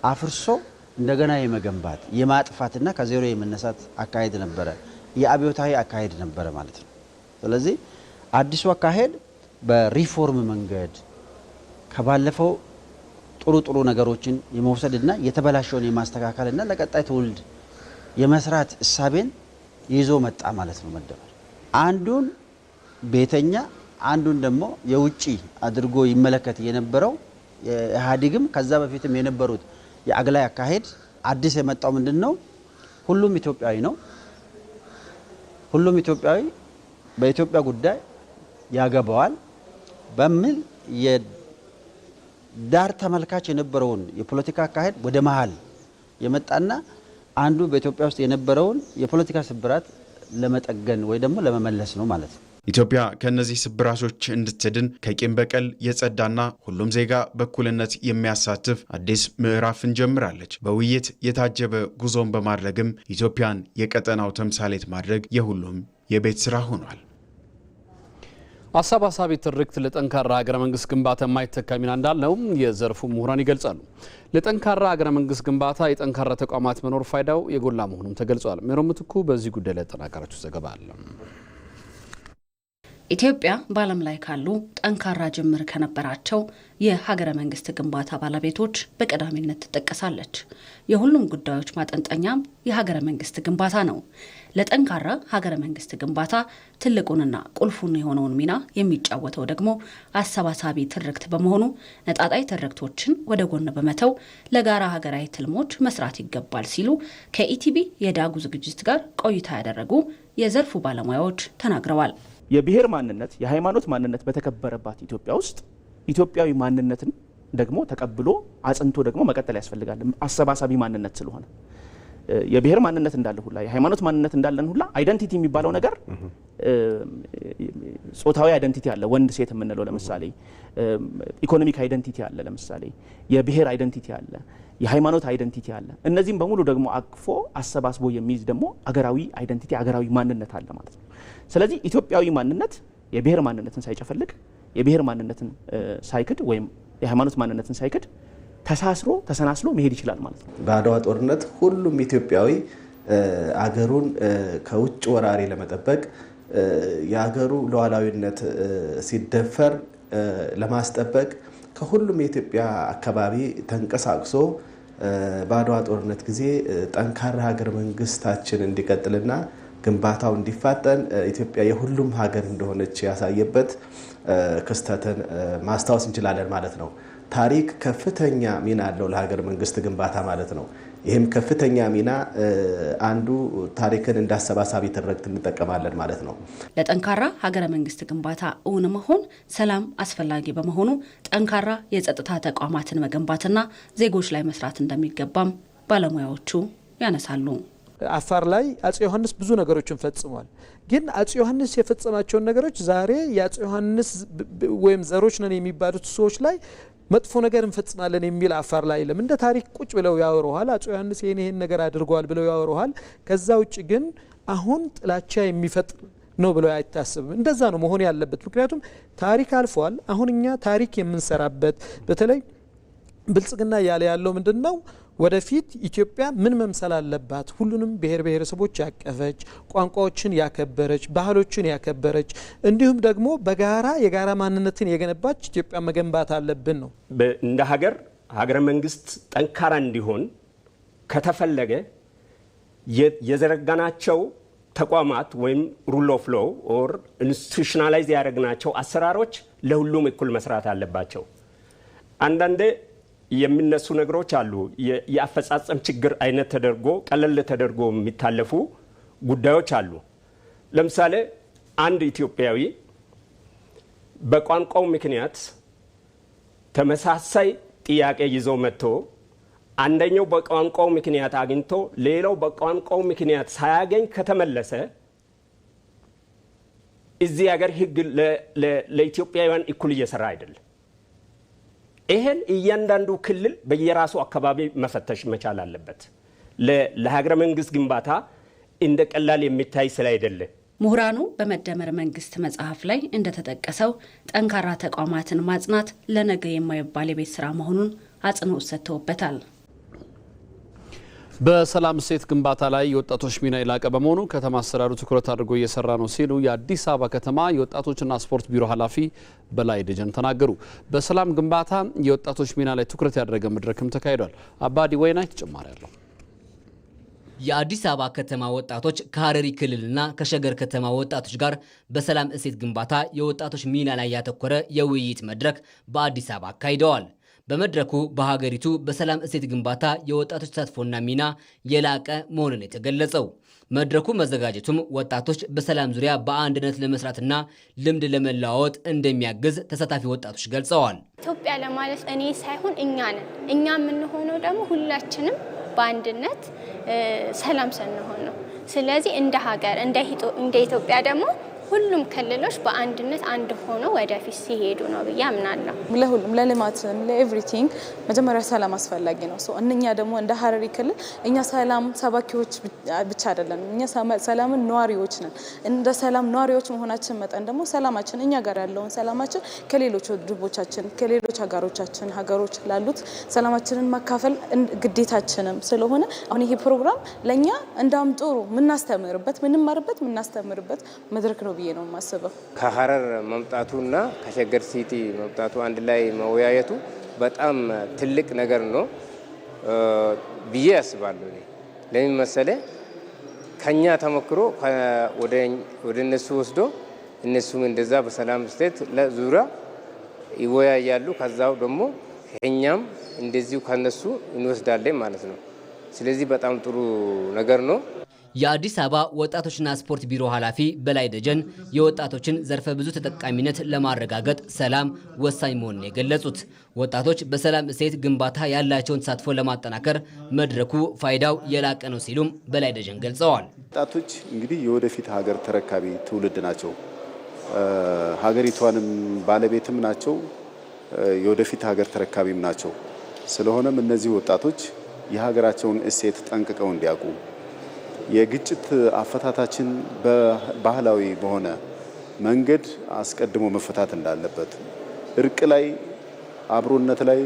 አፍርሶ እንደገና የመገንባት የማጥፋትና ከዜሮ የመነሳት አካሄድ ነበረ። የአብዮታዊ አካሄድ ነበረ ማለት ነው። ስለዚህ አዲሱ አካሄድ በሪፎርም መንገድ ከባለፈው ጥሩ ነገሮችን የመውሰድና የተበላሸውን የማስተካከልና ለቀጣይ ትውልድ የመስራት እሳቤን ይዞ መጣ ማለት ነው። መደመር አንዱን ቤተኛ አንዱን ደግሞ የውጪ አድርጎ ይመለከት የነበረው ኢህአዴግም ከዛ በፊትም የነበሩት የአግላይ አካሄድ አዲስ የመጣው ምንድነው? ሁሉም ኢትዮጵያዊ ነው። ሁሉም ኢትዮጵያዊ በኢትዮጵያ ጉዳይ ያገባዋል በሚል የዳር ተመልካች የነበረውን የፖለቲካ አካሄድ ወደ መሃል የመጣና አንዱ በኢትዮጵያ ውስጥ የነበረውን የፖለቲካ ስብራት ለመጠገን ወይ ደግሞ ለመመለስ ነው ማለት ነው። ኢትዮጵያ ከነዚህ ስብራቶች እንድትድን ከቂም በቀል የጸዳና ሁሉም ዜጋ በእኩልነት የሚያሳትፍ አዲስ ምዕራፍን ጀምራለች። በውይይት የታጀበ ጉዞን በማድረግም ኢትዮጵያን የቀጠናው ተምሳሌት ማድረግ የሁሉም የቤት ስራ ሆኗል። አሰባሳቢ ትርክት ለጠንካራ ሀገረ መንግስት ግንባታ የማይተካ ሚና እንዳለው የዘርፉ ምሁራን ይገልጻሉ። ለጠንካራ ሀገረ መንግስት ግንባታ የጠንካራ ተቋማት መኖር ፋይዳው የጎላ መሆኑም ተገልጿል። ሜሮን ምትኩ በዚህ ጉዳይ ላይ ያጠናቀረችው ዘገባ አለ። ኢትዮጵያ በዓለም ላይ ካሉ ጠንካራ ጅምር ከነበራቸው የሀገረ መንግስት ግንባታ ባለቤቶች በቀዳሚነት ትጠቀሳለች። የሁሉም ጉዳዮች ማጠንጠኛም የሀገረ መንግስት ግንባታ ነው። ለጠንካራ ሀገረ መንግስት ግንባታ ትልቁንና ቁልፉን የሆነውን ሚና የሚጫወተው ደግሞ አሰባሳቢ ትርክት በመሆኑ ነጣጣይ ትርክቶችን ወደ ጎን በመተው ለጋራ ሀገራዊ ትልሞች መስራት ይገባል ሲሉ ከኢቲቪ የዳጉ ዝግጅት ጋር ቆይታ ያደረጉ የዘርፉ ባለሙያዎች ተናግረዋል። የብሔር ማንነት የሃይማኖት ማንነት በተከበረባት ኢትዮጵያ ውስጥ ኢትዮጵያዊ ማንነትን ደግሞ ተቀብሎ አጽንቶ ደግሞ መቀጠል ያስፈልጋል። አሰባሳቢ ማንነት ስለሆነ የብሔር ማንነት እንዳለ ሁላ የሃይማኖት ማንነት እንዳለን ሁላ አይደንቲቲ የሚባለው ነገር ጾታዊ አይደንቲቲ አለ። ወንድ ሴት የምንለው ለምሳሌ ኢኮኖሚክ አይደንቲቲ አለ። ለምሳሌ የብሔር አይደንቲቲ አለ፣ የሃይማኖት አይደንቲቲ አለ። እነዚህም በሙሉ ደግሞ አቅፎ አሰባስቦ የሚይዝ ደግሞ አገራዊ አይደንቲቲ አገራዊ ማንነት አለ ማለት ነው። ስለዚህ ኢትዮጵያዊ ማንነት የብሔር ማንነትን ሳይጨፈልቅ የብሔር ማንነትን ሳይክድ ወይም የሃይማኖት ማንነትን ሳይክድ ተሳስሮ ተሰናስሎ መሄድ ይችላል ማለት ነው። በአድዋ ጦርነት ሁሉም ኢትዮጵያዊ አገሩን ከውጭ ወራሪ ለመጠበቅ የአገሩ ሉዓላዊነት ሲደፈር ለማስጠበቅ ከሁሉም የኢትዮጵያ አካባቢ ተንቀሳቅሶ በአድዋ ጦርነት ጊዜ ጠንካራ ሀገር መንግስታችን እንዲቀጥልና ግንባታው እንዲፋጠን ኢትዮጵያ የሁሉም ሀገር እንደሆነች ያሳየበት ክስተትን ማስታወስ እንችላለን ማለት ነው። ታሪክ ከፍተኛ ሚና አለው ለሀገር መንግስት ግንባታ ማለት ነው። ይህም ከፍተኛ ሚና አንዱ ታሪክን እንዳሰባሳቢ ትርክት እንጠቀማለን ማለት ነው። ለጠንካራ ሀገረ መንግስት ግንባታ እውን መሆን ሰላም አስፈላጊ በመሆኑ ጠንካራ የጸጥታ ተቋማትን መገንባትና ዜጎች ላይ መስራት እንደሚገባም ባለሙያዎቹ ያነሳሉ። አፋር ላይ አጼ ዮሐንስ ብዙ ነገሮችን ፈጽሟል። ግን አጼ ዮሐንስ የፈጸማቸውን ነገሮች ዛሬ የአጼ ዮሐንስ ወይም ዘሮች ነን የሚባሉት ሰዎች ላይ መጥፎ ነገር እንፈጽማለን የሚል አፋር ላይ ለምን እንደ ታሪክ ቁጭ ብለው ያወሩሃል። አጼ ዮሐንስ ይሄን ነገር አድርገዋል ብለው ያወሩሃል። ከዛ ውጭ ግን አሁን ጥላቻ የሚፈጥር ነው ብለው አይታሰብም። እንደዛ ነው መሆን ያለበት። ምክንያቱም ታሪክ አልፏል። አሁን እኛ ታሪክ የምንሰራበት በተለይ ብልጽግና ያለ ያለው ምንድነው? ወደፊት ኢትዮጵያ ምን መምሰል አለባት? ሁሉንም ብሔር ብሔረሰቦች ያቀፈች፣ ቋንቋዎችን ያከበረች፣ ባህሎችን ያከበረች እንዲሁም ደግሞ በጋራ የጋራ ማንነትን የገነባች ኢትዮጵያ መገንባት አለብን ነው። እንደ ሀገረ መንግስት ጠንካራ እንዲሆን ከተፈለገ የዘረጋናቸው ተቋማት ወይም ሩል ኦፍ ሎው ኦር ኢንስቲቱሽናላይዝ ያደረግናቸው አሰራሮች ለሁሉም እኩል መስራት አለባቸው። አንዳንዴ የሚነሱ ነገሮች አሉ። የአፈጻጸም ችግር አይነት ተደርጎ ቀለል ተደርጎ የሚታለፉ ጉዳዮች አሉ። ለምሳሌ አንድ ኢትዮጵያዊ በቋንቋው ምክንያት ተመሳሳይ ጥያቄ ይዞ መጥቶ አንደኛው በቋንቋው ምክንያት አግኝቶ ሌላው በቋንቋው ምክንያት ሳያገኝ ከተመለሰ እዚህ ሀገር ህግ ለኢትዮጵያውያን እኩል እየሰራ አይደለም። ይሄን እያንዳንዱ ክልል በየራሱ አካባቢ መፈተሽ መቻል አለበት። ለሀገረ መንግስት ግንባታ እንደ ቀላል የሚታይ ስላይደለ ምሁራኑ በመደመር መንግስት መጽሐፍ ላይ እንደተጠቀሰው ጠንካራ ተቋማትን ማጽናት ለነገ የማይባል የቤት ስራ መሆኑን አጽንኦት ሰጥተውበታል። በሰላም እሴት ግንባታ ላይ የወጣቶች ሚና የላቀ በመሆኑ ከተማ አስተዳደሩ ትኩረት አድርጎ እየሰራ ነው ሲሉ የአዲስ አበባ ከተማ የወጣቶችና ስፖርት ቢሮ ኃላፊ በላይ ደጀን ተናገሩ። በሰላም ግንባታ የወጣቶች ሚና ላይ ትኩረት ያደረገ መድረክም ተካሂዷል። አባዲ ወይናይ ተጨማሪ አለው። የአዲስ አበባ ከተማ ወጣቶች ከሀረሪ ክልልና ከሸገር ከተማ ወጣቶች ጋር በሰላም እሴት ግንባታ የወጣቶች ሚና ላይ ያተኮረ የውይይት መድረክ በአዲስ አበባ አካሂደዋል። በመድረኩ በሀገሪቱ በሰላም እሴት ግንባታ የወጣቶች ተሳትፎና ሚና የላቀ መሆኑን የተገለጸው መድረኩ መዘጋጀቱም ወጣቶች በሰላም ዙሪያ በአንድነት ለመስራትና ልምድ ለመለዋወጥ እንደሚያግዝ ተሳታፊ ወጣቶች ገልጸዋል። ኢትዮጵያ ለማለት እኔ ሳይሆን እኛ ነን። እኛ የምንሆነው ደግሞ ሁላችንም በአንድነት ሰላም ስንሆን ነው። ስለዚህ እንደ ሀገር እንደ ኢትዮጵያ ደግሞ ሁሉም ክልሎች በአንድነት አንድ ሆኖ ወደፊት ሲሄዱ ነው ብዬ አምናለሁ። ለሁሉም ለልማትም ለኤቭሪቲንግ መጀመሪያ ሰላም አስፈላጊ ነው። እኛ ደግሞ እንደ ሀረሪ ክልል እኛ ሰላም ሰባኪዎች ብቻ አይደለም፣ እኛ ሰላምን ነዋሪዎች ነን። እንደ ሰላም ነዋሪዎች መሆናችን መጠን ደግሞ ሰላማችን እኛ ጋር ያለውን ሰላማችን ከሌሎች ድቦቻችን ከሌሎች ሀገሮች ላሉት ሰላማችንን ማካፈል ግዴታችንም ስለሆነ አሁን ይሄ ፕሮግራም ለኛ እንዳም ጥሩ ምናስተምርበት መድረክ ነው ብዬ ነው የማስበው። ከሀረር መምጣቱና ከሸገር ሲቲ መምጣቱ አንድ ላይ መወያየቱ በጣም ትልቅ ነገር ነው ብዬ አስባለሁ። ለምን መሰለ ከኛ ተሞክሮ ወደ እነሱ ወስዶ እነሱም እንደዛ በሰላም ስቴት ለዙሪያ ይወያያሉ። ከዛው ደግሞ እኛም እንደዚሁ ከነሱ እንወስዳለን ማለት ነው። ስለዚህ በጣም ጥሩ ነገር ነው። የአዲስ አበባ ወጣቶችና ስፖርት ቢሮ ኃላፊ በላይ ደጀን የወጣቶችን ዘርፈ ብዙ ተጠቃሚነት ለማረጋገጥ ሰላም ወሳኝ መሆኑን የገለጹት ወጣቶች በሰላም እሴት ግንባታ ያላቸውን ተሳትፎ ለማጠናከር መድረኩ ፋይዳው የላቀ ነው ሲሉም በላይ ደጀን ገልጸዋል። ወጣቶች እንግዲህ የወደፊት ሀገር ተረካቢ ትውልድ ናቸው። ሀገሪቷንም ባለቤትም ናቸው። የወደፊት ሀገር ተረካቢም ናቸው። ስለሆነም እነዚህ ወጣቶች የሀገራቸውን እሴት ጠንቅቀው እንዲያውቁ የግጭት አፈታታችን በባህላዊ በሆነ መንገድ አስቀድሞ መፈታት እንዳለበት፣ እርቅ ላይ አብሮነት ላይ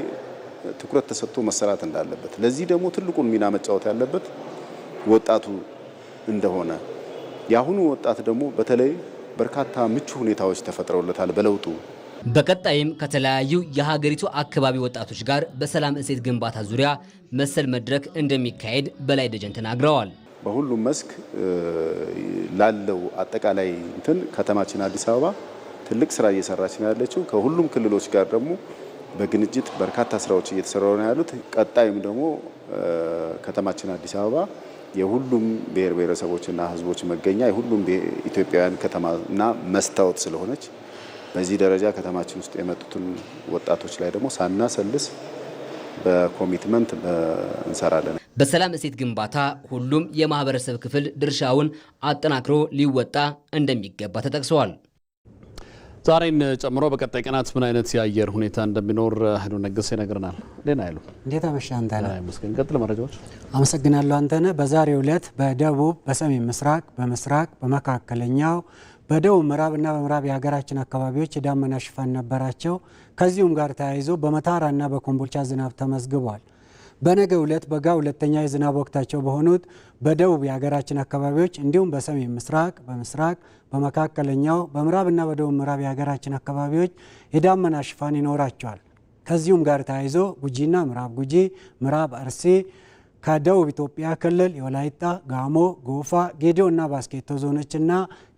ትኩረት ተሰጥቶ መሰራት እንዳለበት፣ ለዚህ ደግሞ ትልቁን ሚና መጫወት ያለበት ወጣቱ እንደሆነ የአሁኑ ወጣት ደግሞ በተለይ በርካታ ምቹ ሁኔታዎች ተፈጥረውለታል በለውጡ። በቀጣይም ከተለያዩ የሀገሪቱ አካባቢ ወጣቶች ጋር በሰላም እሴት ግንባታ ዙሪያ መሰል መድረክ እንደሚካሄድ በላይ ደጀን ተናግረዋል። በሁሉም መስክ ላለው አጠቃላይ ከተማችን አዲስ አበባ ትልቅ ስራ እየሰራች ነው ያለችው። ከሁሉም ክልሎች ጋር ደግሞ በግንጅት በርካታ ስራዎች እየተሰሩ ነው ያሉት። ቀጣይም ደግሞ ከተማችን አዲስ አበባ የሁሉም ብሔር ብሔረሰቦችና ህዝቦች መገኛ የሁሉም ኢትዮጵያውያን ከተማና መስታወት ስለሆነች በዚህ ደረጃ ከተማችን ውስጥ የመጡትን ወጣቶች ላይ ደግሞ ሳናሰልስ በኮሚትመንት እንሰራለን። በሰላም እሴት ግንባታ ሁሉም የማህበረሰብ ክፍል ድርሻውን አጠናክሮ ሊወጣ እንደሚገባ ተጠቅሰዋል። ዛሬን ጨምሮ በቀጣይ ቀናት ምን አይነት የአየር ሁኔታ እንደሚኖር ኃይሉ ነገሰ ይነግረናል። ሌና ኃይሉ እንዴት አመሻ? አንተነህ መስገን ቀጥል መረጃዎች። አመሰግናለሁ አንተነህ። በዛሬው ዕለት በደቡብ፣ በሰሜን ምስራቅ፣ በምስራቅ፣ በመካከለኛው፣ በደቡብ ምዕራብና በምዕራብ የሀገራችን አካባቢዎች የዳመና ሽፋን ነበራቸው። ከዚሁም ጋር ተያይዞ በመታራና በኮምቦልቻ ዝናብ ተመዝግቧል። በነገው ዕለት በጋ ሁለተኛ የዝናብ ወቅታቸው በሆኑት በደቡብ የሀገራችን አካባቢዎች እንዲሁም በሰሜን ምስራቅ፣ በምስራቅ፣ በመካከለኛው፣ በምዕራብና በደቡብ ምዕራብ የሀገራችን አካባቢዎች የዳመና ሽፋን ይኖራቸዋል። ከዚሁም ጋር ተያይዞ ጉጂና ምዕራብ ጉጂ፣ ምዕራብ አርሲ፣ ከደቡብ ኢትዮጵያ ክልል የወላይታ፣ ጋሞ፣ ጎፋ፣ ጌዲዮና ባስኬቶ ዞኖችና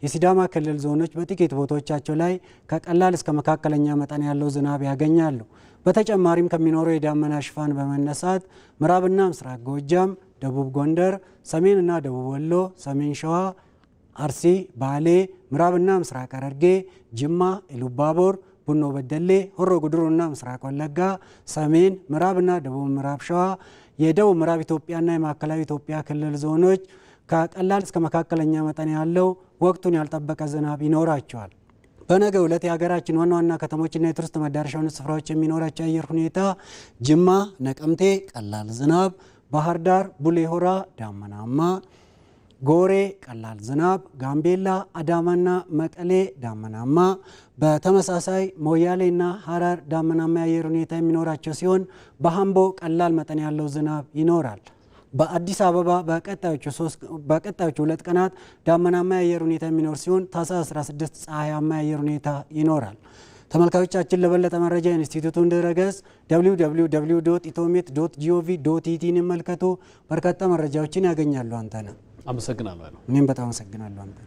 የሲዳማ ክልል ዞኖች በጥቂት ቦታዎቻቸው ላይ ከቀላል እስከ መካከለኛ መጠን ያለው ዝናብ ያገኛሉ። በተጨማሪም ከሚኖረው የዳመና ሽፋን በመነሳት ምዕራብና ምስራቅ ጎጃም፣ ደቡብ ጎንደር፣ ሰሜንና ደቡብ ወሎ፣ ሰሜን ሸዋ፣ አርሲ፣ ባሌ፣ ምዕራብና ምስራቅ ሐረርጌ፣ ጅማ፣ ኢሉባቦር፣ ቡኖ በደሌ፣ ሆሮ ጉድሩና ምስራቅ ወለጋ፣ ሰሜን ምዕራብና ደቡብ ምዕራብ ሸዋ፣ የደቡብ ምዕራብ ኢትዮጵያና የማዕከላዊ ኢትዮጵያ ክልል ዞኖች ከቀላል እስከ መካከለኛ መጠን ያለው ወቅቱን ያልጠበቀ ዝናብ ይኖራቸዋል። በነገው ዕለት የሀገራችን ዋና ዋና ከተሞችና የቱሪስት መዳረሻ ስፍራዎች የሚኖራቸው አየር ሁኔታ ጅማ፣ ነቀምቴ ቀላል ዝናብ፣ ባህር ዳር፣ ቡሌ ሆራ ዳመናማ፣ ጎሬ ቀላል ዝናብ፣ ጋምቤላ፣ አዳማና መቀሌ ዳመናማ፣ በተመሳሳይ ሞያሌና ሀረር ዳመናማ የአየር ሁኔታ የሚኖራቸው ሲሆን በአምቦ ቀላል መጠን ያለው ዝናብ ይኖራል። በአዲስ አበባ በቀጣዮቹ 2 ቀናት ዳመናማ የአየር ሁኔታ የሚኖር ሲሆን ታህሳስ 16 ፀሐያማ የአየር ሁኔታ ይኖራል። ተመልካቾቻችን ለበለጠ መረጃ ኢንስቲትዩቱን ድረገጽ www.itomet.gov.itን ይመልከቱ። በርካታ መረጃዎችን ያገኛሉ። አንተነህ አመሰግናለሁ። እኔም በጣም አመሰግናለሁ አንተ።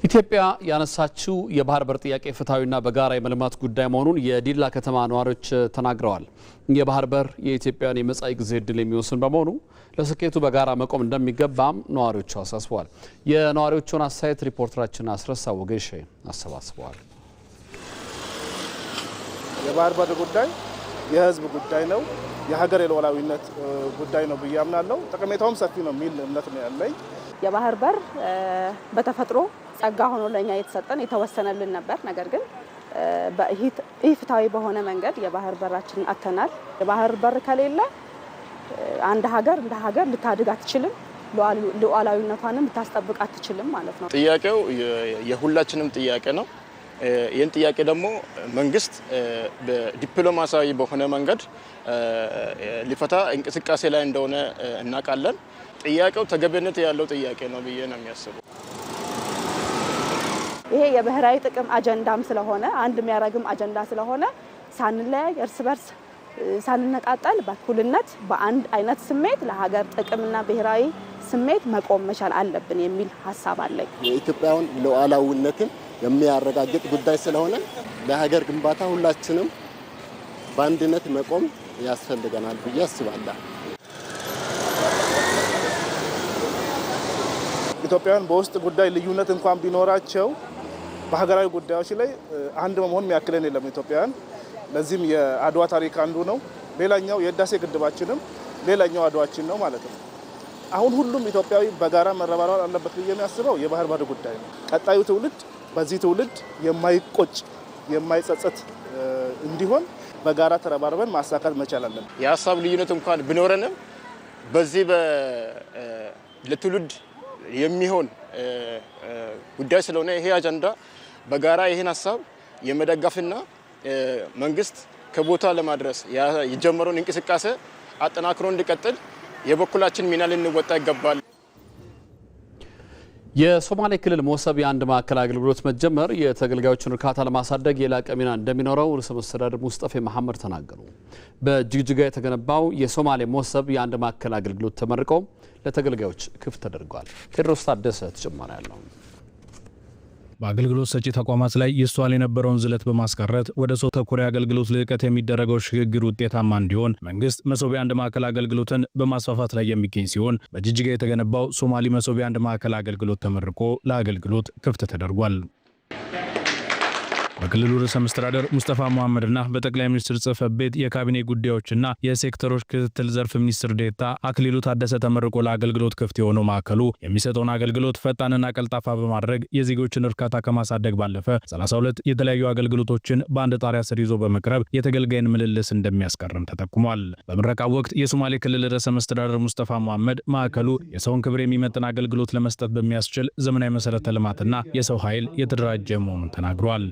ኢትዮጵያ ያነሳችው የባህር በር ጥያቄ ፍትሐዊና በጋራ የመልማት ጉዳይ መሆኑን የዲላ ከተማ ነዋሪዎች ተናግረዋል። የባህር በር የኢትዮጵያን የመጻኢ ጊዜ ዕድል የሚወስን በመሆኑ ለስኬቱ በጋራ መቆም እንደሚገባም ነዋሪዎቹ አሳስበዋል። የነዋሪዎቹን አስተያየት ሪፖርተራችን አስረሳ ወገሼ አሰባስበዋል። የባህር በር ጉዳይ የህዝብ ጉዳይ ነው፣ የሀገር የሉዓላዊነት ጉዳይ ነው ብዬ አምናለሁ። ጠቀሜታውም ሰፊ ነው የሚል እምነት ነው ያለኝ። የባህር በር በተፈጥሮ ጸጋ ሆኖ ለኛ የተሰጠን የተወሰነልን ነበር። ነገር ግን በኢፍትሐዊ በሆነ መንገድ የባህር በራችንን አተናል። የባህር በር ከሌለ አንድ ሀገር እንደ ሀገር ልታድግ አትችልም፣ ሉዓላዊነቷንም ልታስጠብቅ አትችልም ማለት ነው። ጥያቄው የሁላችንም ጥያቄ ነው። ይህን ጥያቄ ደግሞ መንግስት በዲፕሎማሲያዊ በሆነ መንገድ ሊፈታ እንቅስቃሴ ላይ እንደሆነ እናውቃለን። ጥያቄው ተገቢነት ያለው ጥያቄ ነው ብዬ ነው የሚያስበው። ይሄ የብሔራዊ ጥቅም አጀንዳም ስለሆነ አንድ የሚያረግም አጀንዳ ስለሆነ ሳንለያይ እርስ በርስ ሳንነጣጠል በእኩልነት በአንድ አይነት ስሜት ለሀገር ጥቅምና ብሔራዊ ስሜት መቆም መቻል አለብን የሚል ሀሳብ አለኝ። የኢትዮጵያን ሉዓላዊነትን የሚያረጋግጥ ጉዳይ ስለሆነ ለሀገር ግንባታ ሁላችንም በአንድነት መቆም ያስፈልገናል ብዬ አስባለሁ። ኢትዮጵያውያን በውስጥ ጉዳይ ልዩነት እንኳን ቢኖራቸው በሀገራዊ ጉዳዮች ላይ አንድ በመሆን የሚያክለን የለም ኢትዮጵያውያን። ለዚህም የአድዋ ታሪክ አንዱ ነው። ሌላኛው የህዳሴ ግድባችንም ሌላኛው አድዋችን ነው ማለት ነው። አሁን ሁሉም ኢትዮጵያዊ በጋራ መረባረብ አለበት ብዬ የሚያስበው የባህር በር ጉዳይ ነው። ቀጣዩ ትውልድ በዚህ ትውልድ የማይቆጭ የማይጸጸት እንዲሆን በጋራ ተረባርበን ማሳካት መቻል አለብን። የሀሳብ ልዩነት እንኳን ቢኖረንም በዚህ ለትውልድ የሚሆን ጉዳይ ስለሆነ ይሄ አጀንዳ በጋራ ይሄን ሀሳብ የመደገፍና መንግስት ከቦታ ለማድረስ የጀመረውን እንቅስቃሴ አጠናክሮ እንዲቀጥል የበኩላችን ሚና ልንወጣ ይገባል። የሶማሌ ክልል መሶብ የአንድ ማዕከል አገልግሎት መጀመር የተገልጋዮችን እርካታ ለማሳደግ የላቀ ሚና እንደሚኖረው ርዕሰ መስተዳድር ሙስጠፌ መሐመድ ተናገሩ። በጅግጅጋ የተገነባው የሶማሌ መሶብ የአንድ ማዕከል አገልግሎት ተመርቆ ለተገልጋዮች ክፍት ተደርጓል። ቴድሮስ ታደሰ ተጨማሪ ያለው በአገልግሎት ሰጪ ተቋማት ላይ ይስተዋል የነበረውን ዝለት በማስቀረት ወደ ሰው ተኮር አገልግሎት ልዕቀት የሚደረገው ሽግግር ውጤታማ እንዲሆን መንግስት መሶብ የአንድ ማዕከል አገልግሎትን በማስፋፋት ላይ የሚገኝ ሲሆን በጅግጅጋ የተገነባው ሶማሌ መሶብ የአንድ ማዕከል አገልግሎት ተመርቆ ለአገልግሎት ክፍት ተደርጓል። በክልሉ ርዕሰ መስተዳድር ሙስጠፋ መሐመድና በጠቅላይ ሚኒስትር ጽሕፈት ቤት የካቢኔ ጉዳዮችና የሴክተሮች ክትትል ዘርፍ ሚኒስትር ዴኤታ አክሊሉ ታደሰ ተመርቆ ለአገልግሎት ክፍት የሆነው ማዕከሉ የሚሰጠውን አገልግሎት ፈጣንና ቀልጣፋ በማድረግ የዜጎችን እርካታ ከማሳደግ ባለፈ 32 የተለያዩ አገልግሎቶችን በአንድ ጣሪያ ስር ይዞ በመቅረብ የተገልጋይን ምልልስ እንደሚያስቀርም ተጠቁሟል። በምረቃው ወቅት የሶማሌ ክልል ርዕሰ መስተዳድር ሙስጠፋ መሐመድ ማዕከሉ የሰውን ክብር የሚመጥን አገልግሎት ለመስጠት በሚያስችል ዘመናዊ መሰረተ ልማትና የሰው ኃይል የተደራጀ መሆኑን ተናግሯል።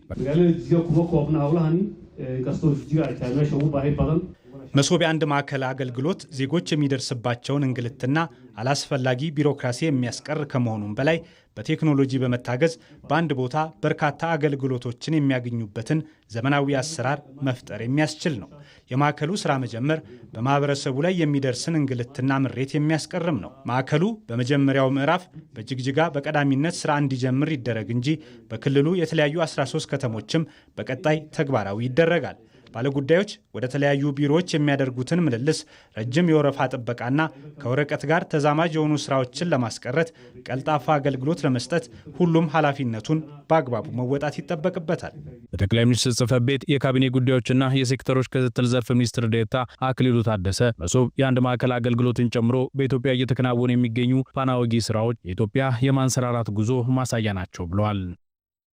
መሶብ የአንድ ማዕከል አገልግሎት ዜጎች የሚደርስባቸውን እንግልትና አላስፈላጊ ቢሮክራሲ የሚያስቀር ከመሆኑም በላይ በቴክኖሎጂ በመታገዝ በአንድ ቦታ በርካታ አገልግሎቶችን የሚያገኙበትን ዘመናዊ አሰራር መፍጠር የሚያስችል ነው። የማዕከሉ ስራ መጀመር በማህበረሰቡ ላይ የሚደርስን እንግልትና ምሬት የሚያስቀርም ነው። ማዕከሉ በመጀመሪያው ምዕራፍ በጅግጅጋ በቀዳሚነት ስራ እንዲጀምር ይደረግ እንጂ በክልሉ የተለያዩ 13 ከተሞችም በቀጣይ ተግባራዊ ይደረጋል። ባለጉዳዮች ወደ ተለያዩ ቢሮዎች የሚያደርጉትን ምልልስ፣ ረጅም የወረፋ ጥበቃና ከወረቀት ጋር ተዛማጅ የሆኑ ስራዎችን ለማስቀረት ቀልጣፋ አገልግሎት ለመስጠት ሁሉም ኃላፊነቱን በአግባቡ መወጣት ይጠበቅበታል። በጠቅላይ ሚኒስትር ጽሕፈት ቤት የካቢኔ ጉዳዮችና የሴክተሮች ክትትል ዘርፍ ሚኒስትር ዴኤታ አክሊሉ ታደሰ መሶብ የአንድ ማዕከል አገልግሎትን ጨምሮ በኢትዮጵያ እየተከናወኑ የሚገኙ ፋናወጊ ስራዎች የኢትዮጵያ የማንሰራራት ጉዞ ማሳያ ናቸው ብለዋል።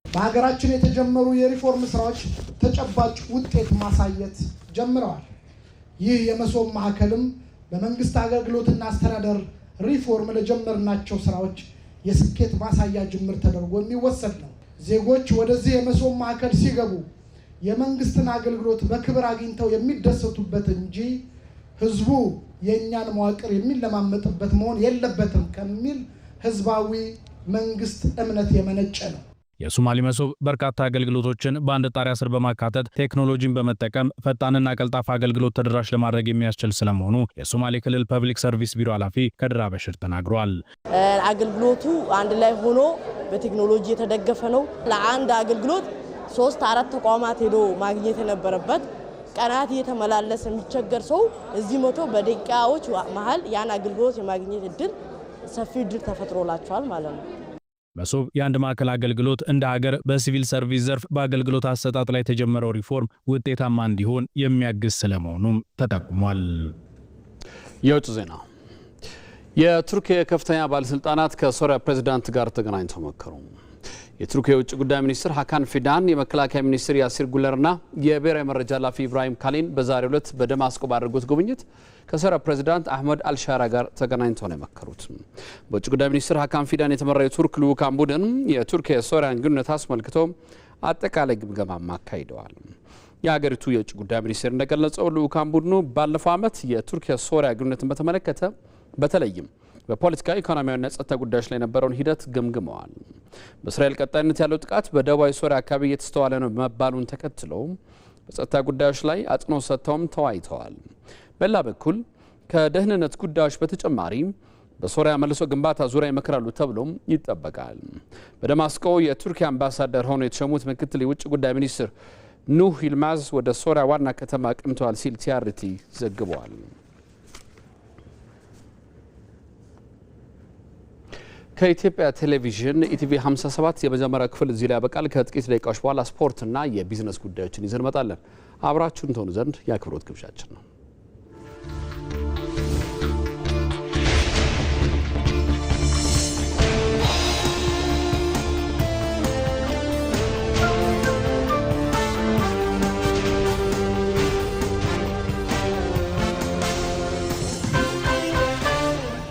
በሀገራችን የተጀመሩ የሪፎርም ስራዎች ተጨባጭ ውጤት ማሳየት ጀምረዋል። ይህ የመሶብ ማዕከልም በመንግስት አገልግሎትና አስተዳደር ሪፎርም ለጀመርናቸው ስራዎች የስኬት ማሳያ ጅምር ተደርጎ የሚወሰድ ነው። ዜጎች ወደዚህ የመሶብ ማዕከል ሲገቡ የመንግስትን አገልግሎት በክብር አግኝተው የሚደሰቱበት እንጂ ህዝቡ የእኛን መዋቅር የሚለማመጥበት መሆን የለበትም ከሚል ህዝባዊ መንግስት እምነት የመነጨ ነው። የሶማሌ መሶብ በርካታ አገልግሎቶችን በአንድ ጣሪያ ስር በማካተት ቴክኖሎጂን በመጠቀም ፈጣንና ቀልጣፋ አገልግሎት ተደራሽ ለማድረግ የሚያስችል ስለመሆኑ የሶማሌ ክልል ፐብሊክ ሰርቪስ ቢሮ ኃላፊ ከድር አበሽር ተናግረዋል። አገልግሎቱ አንድ ላይ ሆኖ በቴክኖሎጂ የተደገፈ ነው። ለአንድ አገልግሎት 3-4 ተቋማት ሄዶ ማግኘት የነበረበት ቀናት እየተመላለሰ የሚቸገር ሰው እዚህ መቶ በደቂቃዎች መሃል ያን አገልግሎት የማግኘት እድል ሰፊ እድል ተፈጥሮላቸዋል ማለት ነው። መሶብ የአንድ ማዕከል አገልግሎት እንደ ሀገር በሲቪል ሰርቪስ ዘርፍ በአገልግሎት አሰጣጥ ላይ የተጀመረው ሪፎርም ውጤታማ እንዲሆን የሚያግዝ ስለመሆኑም ተጠቁሟል። የውጭ ዜና። የቱርክ ከፍተኛ ባለስልጣናት ከሶሪያ ፕሬዝዳንት ጋር ተገናኝተው መከሩ። የቱርክ የውጭ ጉዳይ ሚኒስትር ሀካን ፊዳን፣ የመከላከያ ሚኒስትር ያሲር ጉለርና የብሔራዊ መረጃ ኃላፊ ኢብራሂም ካሊን በዛሬው ዕለት በደማስቆ ባደረጉት ጉብኝት ከሶሪያ ፕሬዝዳንት አህመድ አልሻራ ጋር ተገናኝተው ነው የመከሩት። በውጭ ጉዳይ ሚኒስትር ሀካን ፊዳን የተመራው የቱርክ ልዑካን ቡድን የቱርክ የሶሪያን ግንኙነት አስመልክቶ አጠቃላይ ግምገማ አካሂደዋል። የሀገሪቱ የውጭ ጉዳይ ሚኒስቴር እንደገለጸው ልዑካን ቡድኑ ባለፈው ዓመት የቱርክ የሶሪያ ግንኙነትን በተመለከተ በተለይም በፖለቲካ ኢኮኖሚያዊና ጸጥታ ጉዳዮች ላይ የነበረውን ሂደት ገምግመዋል። በእስራኤል ቀጣይነት ያለው ጥቃት በደቡባዊ ሶሪያ አካባቢ እየተስተዋለ ነው መባሉን ተከትለው በጸጥታ ጉዳዮች ላይ አጽንኦት ሰጥተውም ተወያይተዋል። በሌላ በኩል ከደህንነት ጉዳዮች በተጨማሪ በሶሪያ መልሶ ግንባታ ዙሪያ ይመክራሉ ተብሎም ይጠበቃል። በደማስቆ የቱርክ አምባሳደር ሆነው የተሸሙት ምክትል የውጭ ጉዳይ ሚኒስትር ኑህ ይልማዝ ወደ ሶሪያ ዋና ከተማ አቅንተዋል ሲል ቲአርቲ ዘግቧል። ከኢትዮጵያ ቴሌቪዥን ኢቲቪ 57 የመጀመሪያ ክፍል እዚህ ላይ ያበቃል። ከጥቂት ደቂቃዎች በኋላ ስፖርትና የቢዝነስ ጉዳዮችን ይዘን እንመጣለን። አብራችሁን ትሆኑ ዘንድ የአክብሮት ግብዣችን ነው።